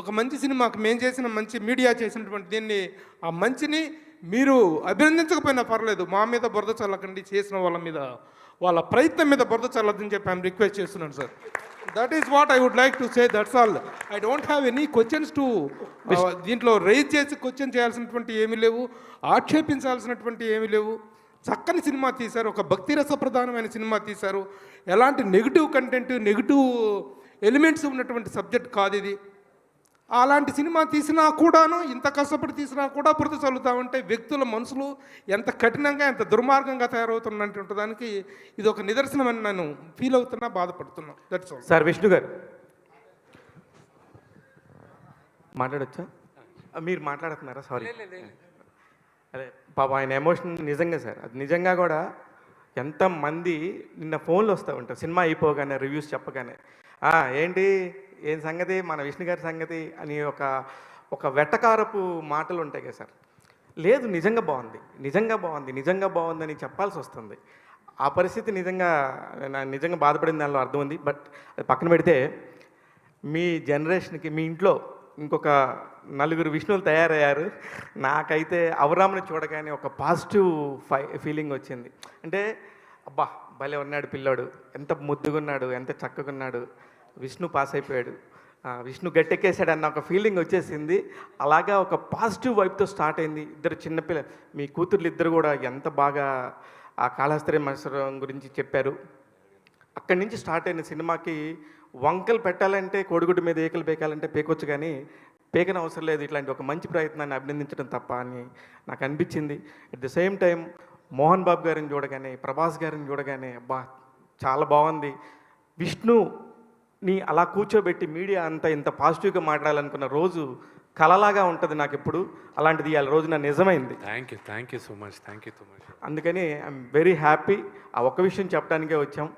ఒక మంచి సినిమాకి మేము చేసిన మంచి మీడియా చేసినటువంటి దీన్ని, ఆ మంచిని మీరు అభినందించకపోయినా పర్లేదు, మా మీద బురద చల్లకండి, చేసిన వాళ్ళ మీద, వాళ్ళ ప్రయత్నం మీద బురద చల్లదని చెప్పి ఐఎమ్ రిక్వెస్ట్ చేస్తున్నాను sir. That is what I would like to say, that's all. I don't have any questions to దీంట్లో రైజ్ చేసి క్వశ్చన్ చేయాల్సినటువంటి ఏమీ లేవు, ఆక్షేపించాల్సినటువంటి ఏమీ లేవు. చక్కని సినిమా తీశారు, ఒక భక్తి రసప్రధానమైన సినిమా తీశారు. ఎలాంటి నెగిటివ్ కంటెంట్, నెగిటివ్ ఎలిమెంట్స్ ఉన్నటువంటి సబ్జెక్ట్ కాదు ఇది. అలాంటి సినిమా తీసినా కూడాను, ఇంత కష్టపడి తీసినా కూడా బురద చల్లుతా ఉంటే వ్యక్తుల మనసులు ఎంత కఠినంగా, ఎంత దుర్మార్గంగా తయారవుతున్నటువంటి దానికి ఇది ఒక నిదర్శనం అని నేను ఫీల్ అవుతున్నా, బాధపడుతున్నా. That's all. సార్ విష్ణు గారు మాట్లాడచ్చా? మీరు మాట్లాడుతున్నారా? సారీ. అదే పాప ఆయన ఎమోషన్ నిజంగా సార్, అది నిజంగా కూడా ఎంతమంది నిన్న ఫోన్లు వస్తూ ఉంటారు సినిమా అయిపోగానే, రివ్యూస్ చెప్పగానే, ఏంటి ఏం సంగతి, మన విష్ణు గారి సంగతి అని ఒక వెటకారపు మాటలు ఉంటాయి కదా సార్. లేదు, నిజంగా బాగుంది, నిజంగా బాగుంది, నిజంగా బాగుందని చెప్పాల్సి వస్తుంది. ఆ పరిస్థితి నిజంగా బాధపడిన దానిలో అర్థం ఉంది. బట్ అది పక్కన పెడితే, మీ జనరేషన్కి మీ ఇంట్లో ఇంకొక 4 విష్ణువులు తయారయ్యారు. నాకైతే అవరాముని చూడగానే ఒక పాజిటివ్ ఫీలింగ్ వచ్చింది. అంటే అబ్బా భలే ఉన్నాడు పిల్లాడు, ఎంత ముద్దుగున్నాడు, ఎంత చక్కగున్నాడు, విష్ణు పాస్ అయిపోయాడు, విష్ణు గట్టెక్కేసాడు అన్న ఒక ఫీలింగ్ వచ్చేసింది. అలాగా ఒక పాజిటివ్ వైపుతో స్టార్ట్ అయింది. ఇద్దరు చిన్నపిల్ల, మీ కూతుర్లు ఇద్దరు కూడా ఎంత బాగా ఆ కాళహస్త్రి మత్సరం గురించి చెప్పారు. అక్కడి నుంచి స్టార్ట్ అయిన సినిమాకి వంకలు పెట్టాలంటే, కోడిగుడ్డు మీద ఏకలు పేకాలంటే పేకొచ్చు, కానీ పేకన అవసరం లేదు. ఇట్లాంటి ఒక మంచి ప్రయత్నాన్ని అభినందించడం తప్ప అని నాకు అనిపించింది. At the same time Mohan Babu గారిని చూడగానే, ప్రభాస్ గారిని చూడగానే అబ్బా చాలా బాగుంది. విష్ణుని అలా కూర్చోబెట్టి మీడియా అంతా ఇంత పాజిటివ్గా మాట్లాడాలనుకున్న రోజు కలలాగా ఉంటుంది నాకు ఎప్పుడు. అలాంటిది ఇవాళ రోజున నిజమైంది. Thank you so much. అందుకని ఐఎమ్ వెరీ హ్యాపీ. ఆ ఒక్క విషయం చెప్పడానికే వచ్చాం.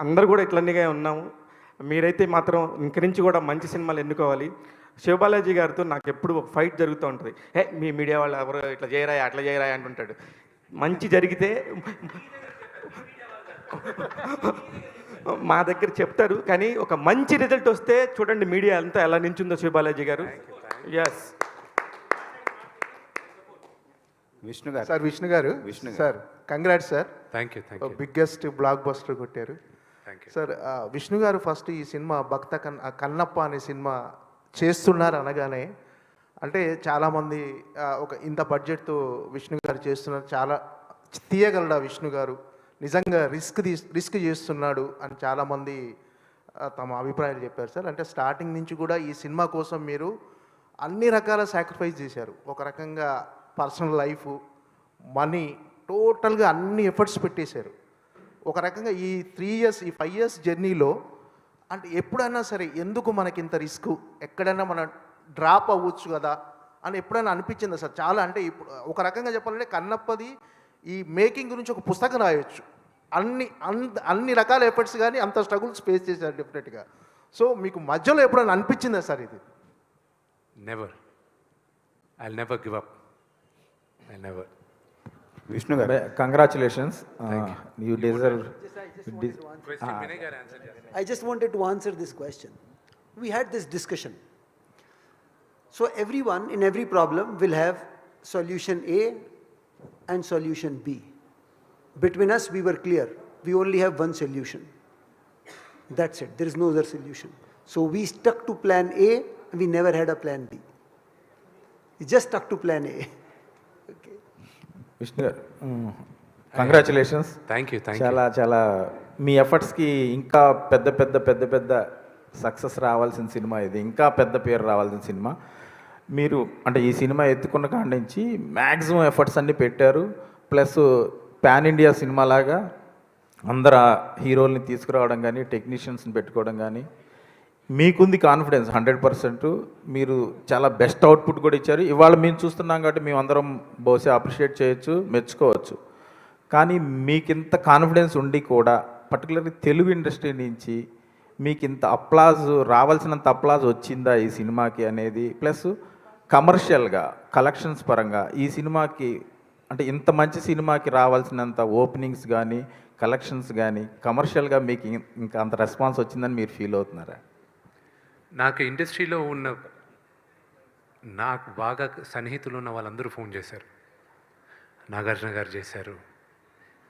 అందరూ కూడా ఇట్లన్నీగా ఉన్నాము. మీరైతే మాత్రం ఇంక నుంచి కూడా మంచి సినిమాలు ఎన్నుకోవాలి. శివబాలాజీ గారితో నాకు ఎప్పుడు ఒక ఫైట్ జరుగుతూ ఉంటుంది. మీ మీడియా వాళ్ళు ఎవరు ఇట్లా చేయరా, అట్లా చేయరా అంటుంటాడు. మంచి జరిగితే మా దగ్గర చెప్తారు, కానీ ఒక మంచి రిజల్ట్ వస్తే చూడండి మీడియా అంతా ఎలా నించుందో శివబాలాజీ గారు. Yes Vishnu garu sir Vishnu garu sir congrats sir, thank you. Biggest block buster కొట్టారు థ్యాంక్ యూ. సార్. విష్ణు గారు ఫస్ట్ ఈ సినిమా కన్నప్ప అనే సినిమా చేస్తున్నారు అనగానే, అంటే చాలామంది ఒక ఇంత బడ్జెట్తో విష్ణు గారు చేస్తున్నారు, చాలా తీయగలడా విష్ణు గారు, నిజంగా రిస్క్ చేస్తున్నాడు అని చాలామంది తమ అభిప్రాయాలు చెప్పారు సార్. అంటే స్టార్టింగ్ నుంచి కూడా ఈ సినిమా కోసం మీరు అన్ని రకాల సాక్రిఫైస్ చేశారు. ఒక రకంగా పర్సనల్ లైఫ్, మనీ, టోటల్గా అన్ని ఎఫర్ట్స్ పెట్టేశారు. ఒక రకంగా ఈ 3 years ఈ 5 years జర్నీలో అంటే ఎప్పుడైనా సరే ఎందుకు మనకి ఇంత రిస్క్, ఎక్కడైనా మనం డ్రాప్ అవ్వచ్చు కదా అని ఎప్పుడైనా అనిపించిందా సార్? చాలా అంటే ఇప్పుడు ఒక రకంగా చెప్పాలంటే కన్నప్పది ఈ మేకింగ్ గురించి ఒక పుస్తకం రాయొచ్చు. అన్ని రకాల ఎఫర్ట్స్ కానీ అంత స్ట్రగుల్స్ ఫేస్ చేశారు డెఫినెట్గా. సో మీకు మధ్యలో ఎప్పుడైనా అనిపించిందా సార్ ఇది? Never, I'll never give up, I never. Vishnu garu congratulations, you deserve. I just wanted to answer this question. We had this discussion. So everyone in every problem will have solution A and solution B. Between us, we were clear. We only have one solution. That's it. There is no other solution. So we stuck to plan A, and we never had a plan B. We just stuck to plan A. Okay. Vishnu garu congratulations. Thank you. చాలా చాలా మీ ఎఫర్ట్స్కి ఇంకా పెద్ద success రావాల్సిన cinema ఇది, ఇంకా పెద్ద పేరు రావాల్సిన సినిమా. మీరు అంటే ఈ సినిమా ఎత్తుకున్న కాడి నుంచి మ్యాక్సిమం ఎఫర్ట్స్ అన్నీ పెట్టారు. ప్లస్ పాన్ ఇండియా సినిమా లాగా అందరు హీరోల్ని తీసుకురావడం కానీ, టెక్నీషియన్స్ని పెట్టుకోవడం కానీ, మీకుంది కాన్ఫిడెన్స్ 100%. మీరు చాలా బెస్ట్ అవుట్పుట్ కూడా ఇచ్చారు. ఇవాళ మేము చూస్తున్నాం కాబట్టి మేము అందరం బహుశా అప్రిషియేట్ చేయొచ్చు, మెచ్చుకోవచ్చు. కానీ మీకు ఇంత కాన్ఫిడెన్స్ ఉండి కూడా పర్టికులర్లీ తెలుగు ఇండస్ట్రీ నుంచి మీకు ఇంత అప్లాజ్, రావాల్సినంత అప్లాజ్ వచ్చిందా ఈ సినిమాకి అనేది, ప్లస్ కమర్షియల్గా కలెక్షన్స్ పరంగా ఈ సినిమాకి అంటే ఇంత మంచి సినిమాకి రావాల్సినంత ఓపెనింగ్స్ కానీ, కలెక్షన్స్ కానీ, కమర్షియల్గా మీకు ఇంకా అంత రెస్పాన్స్ వచ్చిందని మీరు ఫీల్ అవుతున్నారా? నాకు ఇండస్ట్రీలో ఉన్న నాకు బాగా సన్నిహితులు ఉన్న వాళ్ళందరూ ఫోన్ చేశారు. నాగార్జున గారు చేశారు,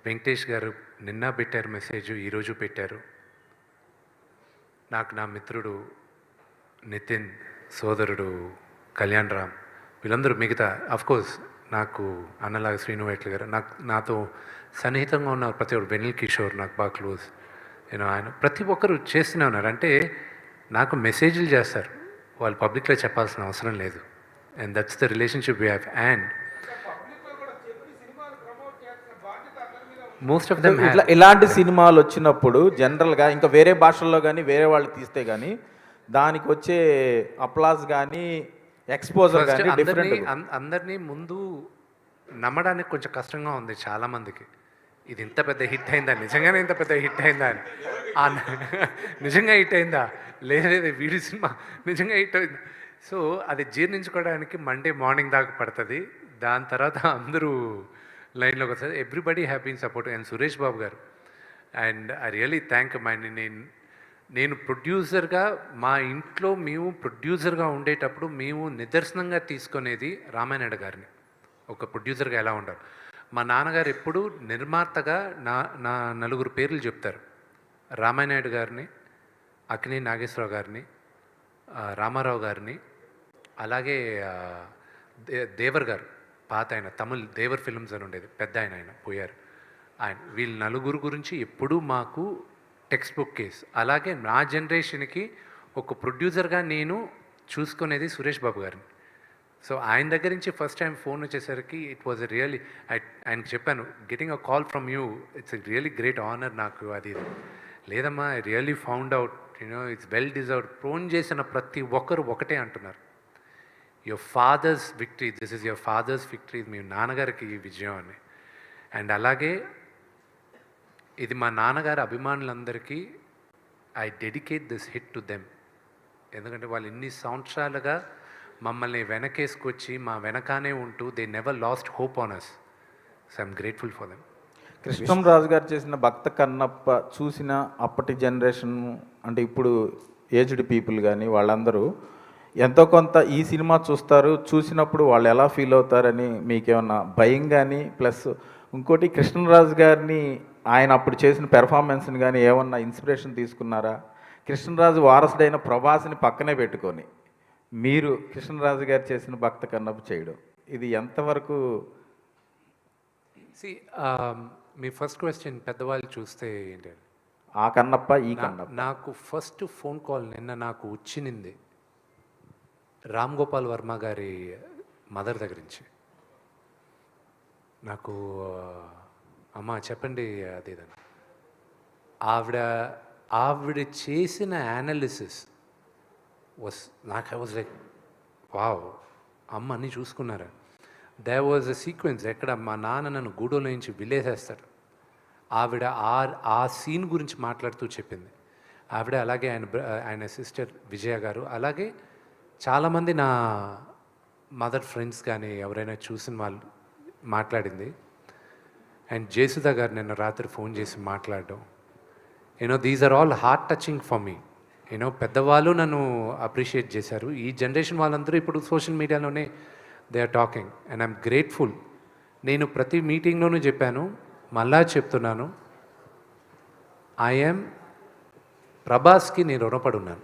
వెంకటేష్ గారు నిన్న పెట్టారు మెసేజ్, ఈరోజు పెట్టారు. నాకు నా మిత్రుడు నితిన్, సోదరుడు కళ్యాణ్ రామ్, వీళ్ళందరూ మిగతా అఫ్కోర్స్ నాకు అన్నలాగా శ్రీను వైట్ల గారు, నాతో సన్నిహితంగా ఉన్న ప్రతి ఒక్కరు, వెనిల్ కిషోర్ నాకు బాగా క్లోజ్, నేను ఆయన ప్రతి ఒక్కరు చేస్తూనే ఉన్నారు. అంటే నాకు మెసేజ్లు చేస్తారు, వాళ్ళు పబ్లిక్లో చెప్పాల్సిన అవసరం లేదు. And that's the relationship we have. And most of them ఇలాంటి సినిమాలు వచ్చినప్పుడు జనరల్గా ఇంకా వేరే భాషల్లో కానీ వేరే వాళ్ళు తీస్తే కానీ దానికి వచ్చే అప్లాజ్ కానీ ఎక్స్పోజర్ కానీ డిఫరెంట్. అందరినీ ముందు నమ్మడానికి కొంచెం కష్టంగా ఉంది చాలామందికి. ఇది ఇంత పెద్ద హిట్ అయిందా, నిజంగానే ఇంత పెద్ద హిట్ అయిందా అని, నిజంగా హిట్ అయిందా, లేదు వీడి సినిమా నిజంగా హిట్ అయింది. సో అది జీర్ణించుకోవడానికి మండే మార్నింగ్ దాకా పడుతుంది. దాని తర్వాత అందరూ లైన్లోకి వస్తుంది. Everybody have been support. And Suresh Babu garu, and I really thank my నేను ప్రొడ్యూసర్గా మా ఇంట్లో మేము ప్రొడ్యూసర్గా ఉండేటప్పుడు మేము నిదర్శనంగా తీసుకునేది రామానాయుడు గారిని ఒక ప్రొడ్యూసర్గా ఎలా ఉండాలి. మా నాన్నగారు ఎప్పుడు నిర్మాతగా నా నలుగురు పేర్లు చెప్తారు. రామానాయుడు గారిని, అక్కినే నాగేశ్వరరావు గారిని, రామారావు గారిని, అలాగే దేవర్ గారు, పాత ఆయన తమిళ్ దేవర్ ఫిల్మ్స్ అని ఉండేది, పెద్ద ఆయన పోయారు. వీళ్ళ నలుగురు గురించి ఎప్పుడూ మాకు టెక్స్ట్ బుక్ కేస్. అలాగే నా జనరేషన్కి ఒక ప్రొడ్యూసర్గా నేను చూసుకునేది సురేష్ బాబు గారిని. సో ఆయన దగ్గర నుంచి ఫస్ట్ టైం ఫోన్ వచ్చేసరికి ఇట్ వాజ్ రియలీ, ఆయనకి చెప్పాను, getting a call from you it's really great honour నాకు. అది లేదమ్మా, I really found out, it's well deserved. Phone చేసిన ప్రతి ఒక్కరు ఒకటే అంటున్నారు, your father's victory, this is your father's victory, మీ నాన్నగారికి ఈ విజయం అని. అండ్ అలాగే ఇది మా నాన్నగారి అభిమానులందరికీ I dedicate this hit to them. ఎందుకంటే వాళ్ళు ఇన్ని సంవత్సరాలుగా మమ్మల్ని వెనకేసుకొచ్చి మా వెనకానే ఉంటూ they never lost hope on us. So I'm grateful for them. Krishnam Raju garu చేసిన భక్త కన్నప్ప చూసిన అప్పటి జనరేషన్ అంటే ఇప్పుడు ఏజ్డ్ పీపుల్ కానీ వాళ్ళందరూ ఎంతో కొంత ఈ సినిమా చూస్తారు, చూసినప్పుడు వాళ్ళు ఎలా ఫీల్ అవుతారని మీకేమన్నా భయం కానీ, ప్లస్ ఇంకోటి కృష్ణరాజు గారిని ఆయన అప్పుడు చేసిన పెర్ఫార్మెన్స్ని కానీ ఏమన్నా ఇన్స్పిరేషన్ తీసుకున్నారా? కృష్ణరాజు వారసుడైన ప్రభాస్ని పక్కనే పెట్టుకొని మీరు కృష్ణరాజు గారు చేసిన భక్త కన్నప్ప చేయడం ఇది ఎంతవరకు? మీ ఫస్ట్ క్వశ్చన్ పెద్దవాళ్ళు చూస్తే ఏంటి, ఆ కన్నప్ప ఈ కన్నప్ప. నాకు ఫస్ట్ ఫోన్ కాల్ నిన్న నాకు వచ్చింది రామ్ గోపాల్ వర్మ గారి మదర్ దగ్గర నుంచి. నాకు అమ్మ చెప్పండి అది ఇదని. ఆవిడ చేసిన యానాలిసిస్ నాకు ఐ వాజ్ లైక్ వావ్, అమ్మ అన్నీ చూసుకున్నారా. దేర్ వాజ్ అ సీక్వెన్స్ ఎక్కడ మా నాన్న నన్ను గూడోలో నుంచి విలేసేస్తాడు. ఆవిడ ఆ సీన్ గురించి మాట్లాడుతూ చెప్పింది. ఆవిడ అలాగే ఆయన సిస్టర్ విజయ గారు, అలాగే చాలామంది నా మదర్ ఫ్రెండ్స్ కానీ ఎవరైనా చూసిన వాళ్ళు మాట్లాడింది. అండ్ జయసుధ గారు నిన్న రాత్రి ఫోన్ చేసి మాట్లాడడం, these are all heart touching for me. పెద్దవాళ్ళు నన్ను అప్రిషియేట్ చేశారు. ఈ జనరేషన్ వాళ్ళందరూ ఇప్పుడు సోషల్ మీడియాలోనే they are talking and I'm grateful. నేను ప్రతి మీటింగ్లోనూ చెప్పాను, మళ్ళా చెప్తున్నాను, ఐఎమ్ ప్రభాస్కి నేను రుణపడి ఉన్నాను.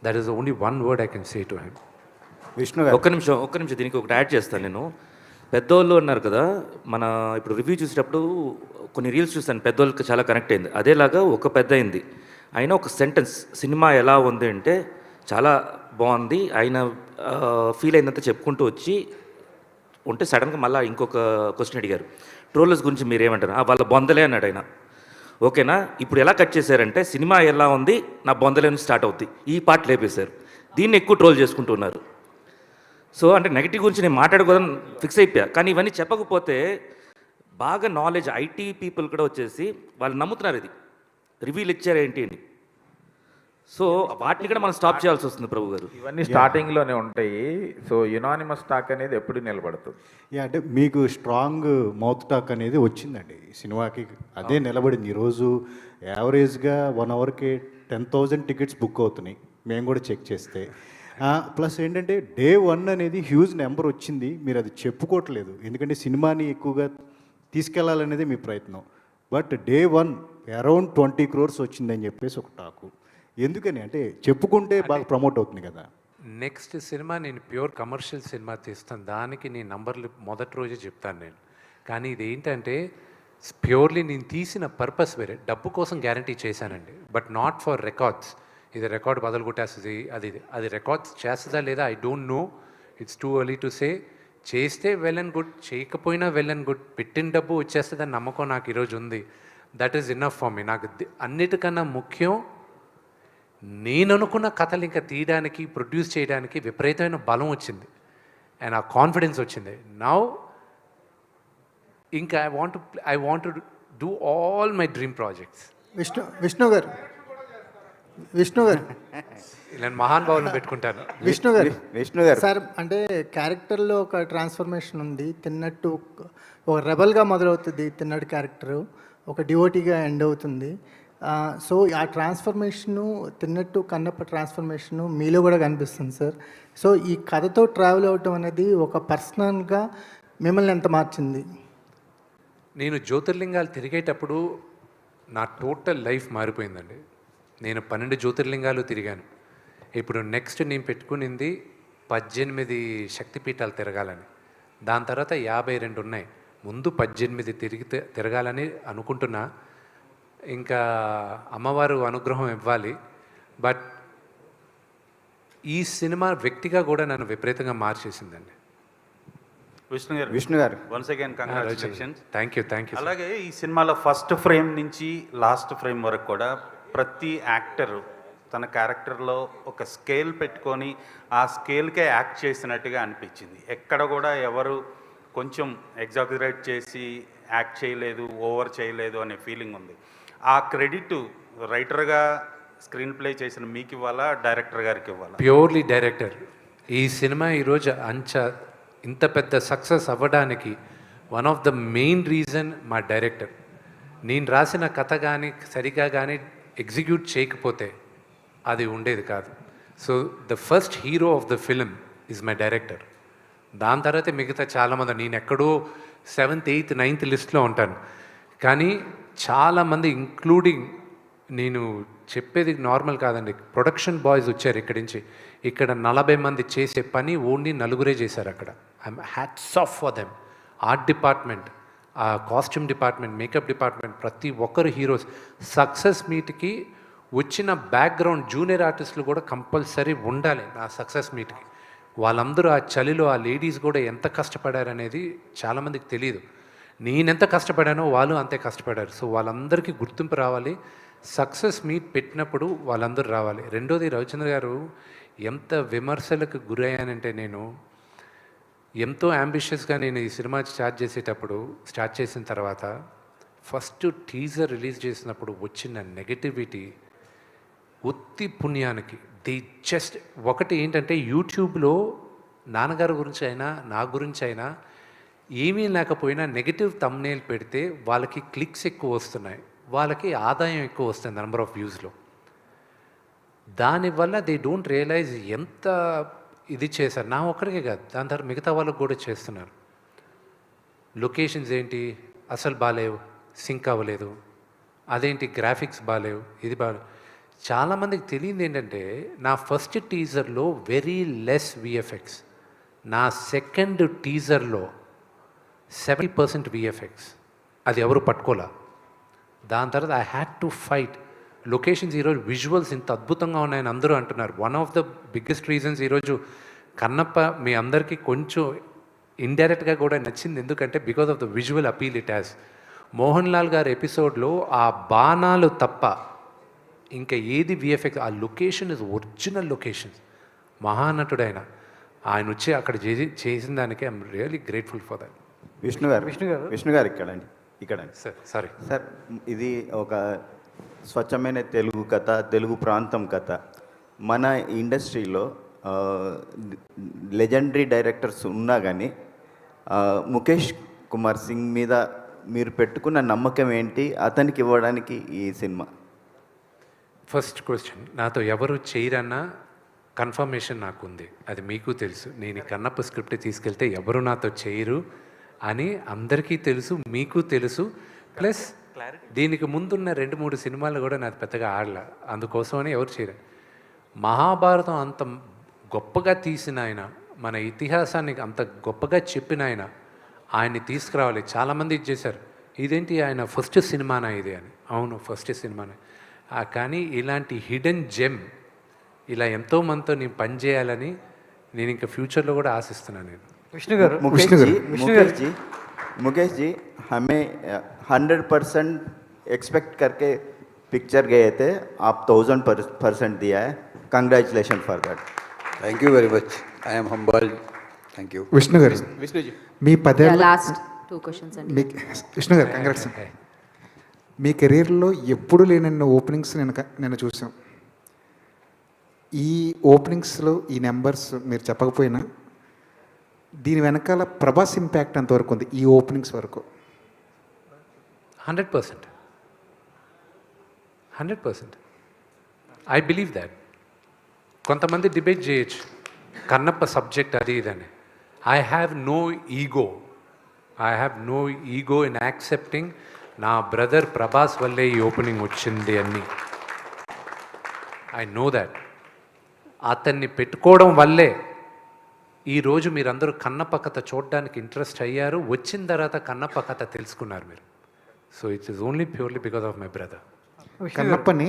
That is only one word I can say to him. Vishnu గారు ఒక్క నిమిషం దీనికి ఒకటి యాడ్ చేస్తాను. నేను పెద్దోళ్ళు అన్నారు కదా, మన ఇప్పుడు రివ్యూ చూసేటప్పుడు కొన్ని రీల్స్ చూస్తాను, పెద్దోళ్ళకి చాలా కనెక్ట్ అయింది. అదేలాగా ఒక పెద్ద అయింది ఆయన ఒక సెంటెన్స్, సినిమా ఎలా ఉంది అంటే చాలా బాగుంది, ఆయన ఫీల్ అయినంత చెప్పుకుంటూ వచ్చి ఉంటే సడన్గా మళ్ళీ ఇంకొక క్వశ్చన్ అడిగారు, ట్రోలర్స్ గురించి మీరేమంటారు? వాళ్ళ బొందలే అన్నాడు ఆయన. ఓకేనా, ఇప్పుడు ఎలా కట్ చేశారంటే సినిమా ఎలా ఉంది నా బొందలే నుంచి స్టార్ట్ అవుద్ది, ఈ పార్ట్ లేపేశారు, దీన్ని ఎక్కువ ట్రోల్ చేసుకుంటున్నారు. సో అంటే నెగిటివ్ గురించి నేను మాట్లాడుకోవడం ఫిక్స్ అయిపోయా. కానీ ఇవన్నీ చెప్పకపోతే బాగా నాలెడ్జ్ ఐటీ పీపుల్ కూడా వచ్చేసి వాళ్ళు నమ్ముతున్నారు ఇది రివ్యూలు ఇచ్చారు ఏంటి అని. సో వాటిని కూడా మనం స్టాప్ చేయాల్సి వస్తుంది ప్రభు గారు. ఇవన్నీ స్టార్టింగ్లోనే ఉంటాయి. సో యునానిమస్ టాక్ అనేది ఎప్పుడు నిలబడుతుంది. అంటే మీకు స్ట్రాంగ్ మౌత్ టాక్ అనేది వచ్చిందండి ఈ సినిమాకి, అదే నిలబడింది. ఈరోజు యావరేజ్గా 1 అవర్కి 10,000 టికెట్స్ బుక్ అవుతున్నాయి మేము కూడా చెక్ చేస్తే. ప్లస్ ఏంటంటే డే 1 అనేది హ్యూజ్ నెంబర్ వచ్చింది, మీరు అది చెప్పుకోవట్లేదు ఎందుకంటే సినిమాని ఎక్కువగా తీసుకెళ్లాలనేది మీ ప్రయత్నం. బట్ డే 1 అరౌండ్ 20 crores వచ్చిందని చెప్పేసి ఒక టాకు. ఎందుకని అంటే చెప్పుకుంటే బాగా ప్రమోట్ అవుతుంది కదా. నెక్స్ట్ సినిమా నేను ప్యూర్ కమర్షియల్ సినిమా తీస్తాను, దానికి నేను నంబర్లు మొదటి రోజే చెప్తాను నేను. కానీ ఇది ఏంటంటే ప్యూర్లీ నేను తీసిన పర్పస్ వేరే, డబ్బు కోసం గ్యారంటీ చేశానండి, బట్ నాట్ ఫర్ రికార్డ్స్. ఇది రికార్డ్ బదులు కొట్టేస్తుంది, అది రికార్డ్స్ చేస్తుందా లేదా I don't know, it's too early to say. చేస్తే వెల్ అండ్ గుడ్, చేయకపోయినా వెల్ అండ్ గుడ్, పెట్టిన డబ్బు వచ్చేస్తుందని నమ్మకం నాకు ఈరోజు ఉంది. That is enough for me. నాకు అన్నిటికన్నా ముఖ్యం నేను అనుకున్న కథలు ఇంకా తీయడానికి, ప్రొడ్యూస్ చేయడానికి విపరీతమైన బలం వచ్చింది అండ్ ఆ కాన్ఫిడెన్స్ వచ్చింది. నౌ ఇంకా I want to do all my dream projects. Vishnu గారు నేను మహాన్ భావులను పెట్టుకుంటాను. విష్ణు గారు సార్, అంటే క్యారెక్టర్లో ఒక ట్రాన్స్ఫర్మేషన్ ఉంది. తిన్నట్టు ఒక రెబల్గా మొదలవుతుంది తిన్నట్టు క్యారెక్టరు, ఒక డివోటీగా ఎండ్ అవుతుంది. సో ఆ ట్రాన్స్ఫర్మేషను తిన్నట్టు కన్నప్ప ట్రాన్స్ఫర్మేషను మీలో కూడా కనిపిస్తుంది సార్. సో ఈ కథతో ట్రావెల్ అవ్వటం అనేది ఒక పర్సనల్గా మిమ్మల్ని ఎంత మార్చింది? నేను జ్యోతిర్లింగాలు తిరిగేటప్పుడు నా టోటల్ లైఫ్ మారిపోయిందండి. నేను 12 జ్యోతిర్లింగాలు తిరిగాను. ఇప్పుడు నెక్స్ట్ నేను పెట్టుకునింది 18 శక్తిపీఠాలు తిరగాలని. దాని తర్వాత 52 ఉన్నాయి. ముందు 18 తిరగాలని అనుకుంటున్నా. ఇంకా అమ్మవారు అనుగ్రహం ఇవ్వాలి. బట్ ఈ సినిమా వ్యక్తిగా కూడా నన్ను విపరీతంగా మార్చేసిందండి. విష్ణు గారు once again congratulations. Thank you. అలాగే ఈ సినిమాలో ఫస్ట్ ఫ్రేమ్ నుంచి లాస్ట్ ఫ్రేమ్ వరకు కూడా ప్రతి యాక్టర్ తన క్యారెక్టర్లో ఒక స్కేల్ పెట్టుకొని ఆ స్కేల్కే యాక్ట్ చేసినట్టుగా అనిపించింది. ఎక్కడ కూడా ఎవరు కొంచెం ఎగ్జాగరేట్ చేసి యాక్ట్ చేయలేదు, ఓవర్ చేయలేదు అనే ఫీలింగ్ ఉంది. ఆ క్రెడిట్ రైటర్గా స్క్రీన్ ప్లే చేసిన మీకు ఇవ్వాలా, డైరెక్టర్ గారికి ఇవ్వాలా? Purely director. ఈ సినిమా ఈరోజు ఇంత పెద్ద సక్సెస్ అవ్వడానికి one of the main reason మా డైరెక్టర్. నేను రాసిన కథ కానీ సరిగా కానీ ఎగ్జిక్యూట్ చేయకపోతే అది ఉండేది కాదు. So the first hero of the film is my director. దాని తర్వాత మిగతా చాలామంది, నేను ఎక్కడో 7th 8th 9th లిస్ట్లో ఉంటాను, కానీ చాలామంది ఇంక్లూడింగ్, నేను చెప్పేది నార్మల్ కాదండి, ప్రొడక్షన్ బాయ్స్ వచ్చారు ఇక్కడి నుంచి. ఇక్కడ 40 మంది చేసే పని ఓన్లీ 4 చేశారు అక్కడ. I'm hats off for them. Art department, ఆ కాస్ట్యూమ్ డిపార్ట్మెంట్, మేకప్ డిపార్ట్మెంట్, ప్రతి ఒక్కరు హీరోస్. సక్సెస్ మీట్కి వచ్చిన బ్యాక్గ్రౌండ్ జూనియర్ ఆర్టిస్టులు కూడా కంపల్సరీ ఉండాలి నా సక్సెస్ మీట్కి. వాళ్ళందరూ ఆ చలిలో ఆ లేడీస్ కూడా ఎంత కష్టపడారనేది చాలామందికి తెలియదు. నేనెంత కష్టపడానో వాళ్ళు అంతే కష్టపడారు. సో వాళ్ళందరికీ గుర్తింపు రావాలి. సక్సెస్ మీట్ పెట్టినప్పుడు వాళ్ళందరూ రావాలి. రెండోది, రవిచంద్ర గారు, ఎంత విమర్శలకు గురయ్యానంటే, నేను ఎంతో యాంబిషియస్గా నేను ఈ సినిమా స్టార్ట్ చేసిన తర్వాత ఫస్ట్ టీజర్ రిలీజ్ చేసినప్పుడు వచ్చిన నెగటివిటీ ఉత్తి పుణ్యానికి. ది జస్ట్ ఒకటి ఏంటంటే, యూట్యూబ్లో నాన్నగారి గురించి అయినా నా గురించి అయినా ఏమీ లేకపోయినా నెగిటివ్ థంబ్నెయిల్ పెడితే వాళ్ళకి క్లిక్స్ ఎక్కువ వస్తున్నాయి, వాళ్ళకి ఆదాయం ఎక్కువ వస్తుంది నెంబర్ ఆఫ్ వ్యూస్లో. దానివల్ల దే డోంట్ రియలైజ్ ఎంత ఇది చేశారు. నా ఒక్కడికే కాదు, దాని తర్వాత మిగతా వాళ్ళకు కూడా చేస్తున్నారు. లొకేషన్స్ ఏంటి అసలు బాగాలేవు, సింక్ అవ్వలేదు, అదేంటి గ్రాఫిక్స్ బాగాలేవు, ఇది బాగాలేవు. చాలామందికి తెలియదు ఏంటంటే, నా ఫస్ట్ టీజర్లో వెరీ లెస్ విఎఫ్ఎక్స్, నా సెకండ్ టీజర్లో 70% విఎఫ్ఎక్స్. అది ఎవరు పట్టుకోలే. దాని తర్వాత I had to fight. Locations ఈరోజు విజువల్స్ ఇంత అద్భుతంగా ఉన్నాయని అందరూ అంటున్నారు. One of the biggest reasons ఈరోజు కన్నప్ప మీ అందరికీ కొంచెం ఇండైరెక్ట్గా కూడా నచ్చింది. ఎందుకంటే because of the visual appeal it has. Mohan Lal గారి ఎపిసోడ్లో ఆ బాణాలు తప్ప ఇంకా ఏది విఎఫ్ఎక్స్, ఆ లొకేషన్ ఇస్ ఒరిజినల్ లొకేషన్. మహానటుడైన ఆయన వచ్చి అక్కడ చేసిన దానికి I'm really grateful for that. Vishnu గారు ఇక్కడండి సార్, సారీ సార్, ఇది ఒక స్వచ్ఛమైన తెలుగు కథ, తెలుగు ప్రాంతం కథ. మన ఇండస్ట్రీలో లెజెండరీ డైరెక్టర్స్ ఉన్నా కానీ ముఖేష్ కుమార్ సింగ్ మీద మీరు పెట్టుకున్న నమ్మకం ఏంటి, అతనికి ఇవ్వడానికి ఈ సినిమా? ఫస్ట్ క్వశ్చన్, నాతో ఎవరు చేయరన్న కన్ఫర్మేషన్ నాకు ఉంది, అది మీకు తెలుసు. నేను ఈ కన్నప్ప స్క్రిప్ట్ తీసుకెళ్తే ఎవరు నాతో చేయరు అని అందరికీ తెలుసు, మీకు తెలుసు. ప్లస్ దీనికి ముందున్న 2-3 సినిమాలు కూడా నాకు పెద్దగా ఆడలే, అందుకోసమని ఎవరు చేయరు. మహాభారతం అంత గొప్పగా తీసిన ఆయన, మన ఇతిహాసాన్ని అంత గొప్పగా చెప్పిన ఆయన్ని తీసుకురావాలి. చాలామంది ఇది చేశారు, ఇదేంటి ఆయన ఫస్ట్ సినిమానా ఇది అని. అవును, ఫస్ట్ సినిమానే. కానీ ఇలాంటి హిడెన్ జెమ్ ఇలా ఎంతోమందితో నేను పనిచేయాలని నేను ఇంకా ఫ్యూచర్లో కూడా ఆశిస్తున్నాను. నేను विष्णु गाరు मुकेश जी हमें 100% एक्सपेक्ट करके पिक्चर गए थे, आप 1000% दिया है. Congratulation for that. Thank you very much. I am humbled. Thank you. Vishnu గారు, మీ 10 ఏళ్ళ లాస్ట్ 2 క్వశ్చన్స్ అండి. విష్ణు గారు, కంగ్రాట్స్. మీ కెరీర్లో ఎప్పుడు లేనన్న ఓపెనింగ్స్ నేను చూసాం. ఈ ఓపెనింగ్స్లో ఈ నెంబర్స్ మీరు చెప్పకపోయినా దీని వెనకాల ప్రభాస్ ఇంపాక్ట్ అంతవరకు ఉంది ఈ ఓపెనింగ్స్ వరకు? 100%. I believe that. కొంతమంది డిబేట్ చేయొచ్చు కన్నప్ప సబ్జెక్ట్ అది ఇదని. I have no ego in accepting నా బ్రదర్ ప్రభాస్ వల్లే ఈ ఓపెనింగ్ వచ్చింది అని. I know that. అతన్ని పెట్టుకోవడం వల్లే ఈరోజు మీరందరూ కన్నప్ప కథ చూడడానికి ఇంట్రెస్ట్ అయ్యారు. వచ్చిన తర్వాత కన్నప్ప కథ తెలుసుకున్నారు మీరు. So it's is only purely because of my brother. కన్నప్పని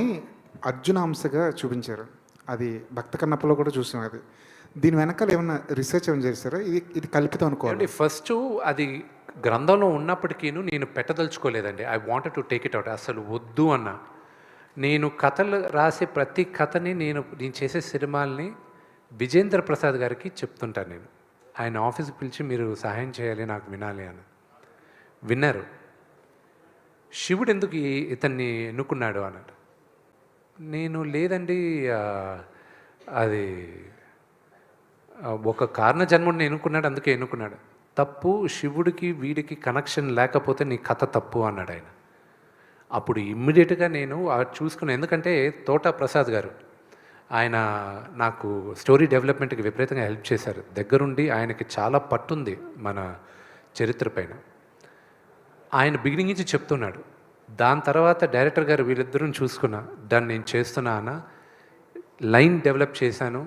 అర్జున అంశగా చూపించారు, అది భక్త కన్నప్పలో కూడా చూసాం. అది దీని వెనకాల ఏమన్నా రీసెర్చ్ ఏమైనా చేస్తారా? ఇది కల్పితం అనుకోవాలి. ఫస్ట్ అది గ్రంథంలో ఉన్నప్పటికీ నేను పెట్టదలుచుకోలేదండి. I wanted to take it out. అసలు వద్దు అన్న. నేను కథలు రాసే ప్రతి కథని నేను చేసే సినిమాల్ని విజేంద్ర ప్రసాద్ గారికి చెప్తుంటాను. నేను ఆయన ఆఫీస్కి పిలిచి మీరు సహాయం చేయాలి, నాకు వినాలి అని. విన్నారు. శివుడు ఎందుకు ఇతన్ని ఎన్నుకున్నాడు అన్నాడు. నేను లేదండి, అది ఒక కారణ జన్ముడిని ఎన్నుకున్నాడు, అందుకే ఎన్నుకున్నాడు. తప్పు శివుడికి వీడికి కనెక్షన్ లేకపోతే నీ కథ తప్పు అన్నాడు ఆయన. అప్పుడు ఇమ్మీడియట్గా నేను చూసుకున్నాను. ఎందుకంటే తోటా ప్రసాద్ గారు ఆయన నాకు స్టోరీ డెవలప్మెంట్కి విపరీతంగా హెల్ప్ చేశారు. దగ్గరుండి ఆయనకి చాలా పట్టుంది మన చరిత్ర పైన. ఆయన బిగినింగ్ నుంచి చెప్తున్నాడు. దాని తర్వాత డైరెక్టర్ గారు వీళ్ళిద్దరూ చూసుకున్నా, దాన్ని నేను చేస్తున్నా అన్న, లైన్ డెవలప్ చేశాను.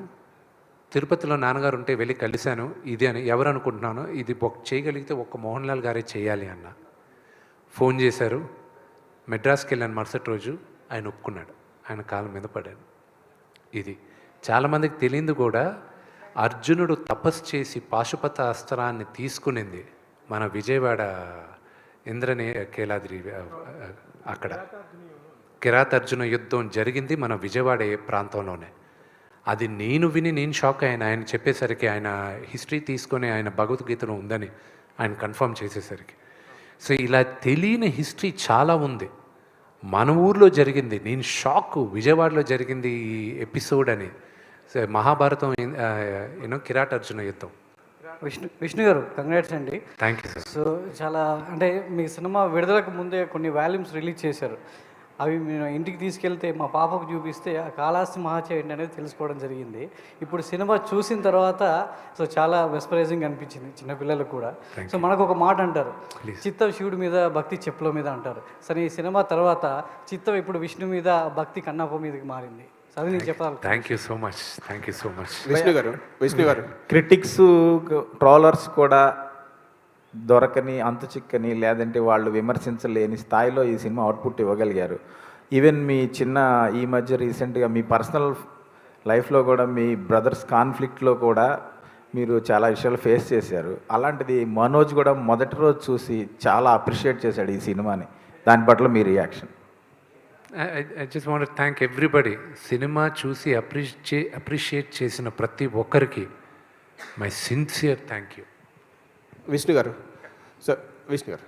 తిరుపతిలో నాన్నగారు ఉంటే వెళ్ళి కలిశాను. ఇది అని ఎవరు అనుకుంటున్నానో ఇది చేయగలిగితే ఒక్క మోహన్ లాల్ గారే చేయాలి అన్న. ఫోన్ చేశారు, మెడ్రాస్కి వెళ్ళాను. మరుసటి రోజు ఆయన ఒప్పుకున్నాడు. ఆయన కాళ్ళ మీద పడాను. ఇది చాలామందికి తెలియదు కూడా, అర్జునుడు తపస్సు చేసి పాశుపత అస్త్రాన్ని తీసుకునింది మన విజయవాడ ఇంద్రనే కేలాద్రి, అక్కడ కిరాతార్జున యుద్ధం జరిగింది మన విజయవాడ ప్రాంతంలోనే. అది నేను విని నేను షాక్ అయ్యాను. ఆయన చెప్పేసరికి, ఆయన హిస్టరీ తీసుకొని ఆయన భగవద్గీతలో ఉందని ఆయన కన్ఫర్మ్ చేసేసరికి. సో ఇలా తెలియని హిస్టరీ చాలా ఉంది. మన ఊర్లో జరిగింది, నేను షాక్. విజయవాడలో జరిగింది ఈ ఎపిసోడ్ అని. సో మహాభారతం కిరాటార్జున యుద్ధం. విష్ణు గారు కంగ్రాట్స్ అండి. Thank you sir. సో చాలా అంటే మీ సినిమా విడుదలకు ముందే కొన్ని వాల్యూమ్స్ రిలీజ్ చేశారు. అవి నేను ఇంటికి తీసుకెళ్తే మా పాపకు చూపిస్తే ఆ కాళహస్తి మహాచయండి అనేది తెలుసుకోవడం జరిగింది. ఇప్పుడు సినిమా చూసిన తర్వాత సో చాలా మెస్పరైజింగ్ అనిపించింది చిన్నపిల్లలకు కూడా. సో మనకు ఒక మాట అంటారు, చిత్తం శివుడి మీద, భక్తి చెప్పుల మీద అంటారు. సరే ఈ సినిమా తర్వాత చిత్తం ఇప్పుడు విష్ణు మీద, భక్తి కన్నప్ప మీదకి మారింది. అది నేను చెప్పాలి. Thank you so much, thank you so much. Vishnu గారు క్రిటిక్స్, ట్రోలర్స్ కూడా దొరకని, అంతు చిక్కని, లేదంటే వాళ్ళు విమర్శించలేని స్థాయిలో ఈ సినిమా అవుట్పుట్ ఇవ్వగలిగారు. ఈవెన్ మీ ఈ మధ్య రీసెంట్గా మీ పర్సనల్ లైఫ్లో కూడా మీ బ్రదర్స్ కాన్ఫ్లిక్ట్లో కూడా మీరు చాలా విషయాలు ఫేస్ చేశారు. అలాంటిది మనోజ్ కూడా మొదటి రోజు చూసి చాలా అప్రిషియేట్ చేశాడు ఈ సినిమాని. దాని పట్ల మీ reaction? I just want to thank everybody. సినిమా చూసి అప్రిషియేట్ చేసిన ప్రతి ఒక్కరికి my sincere thank you. Vishnu garu, sir Vishnu garu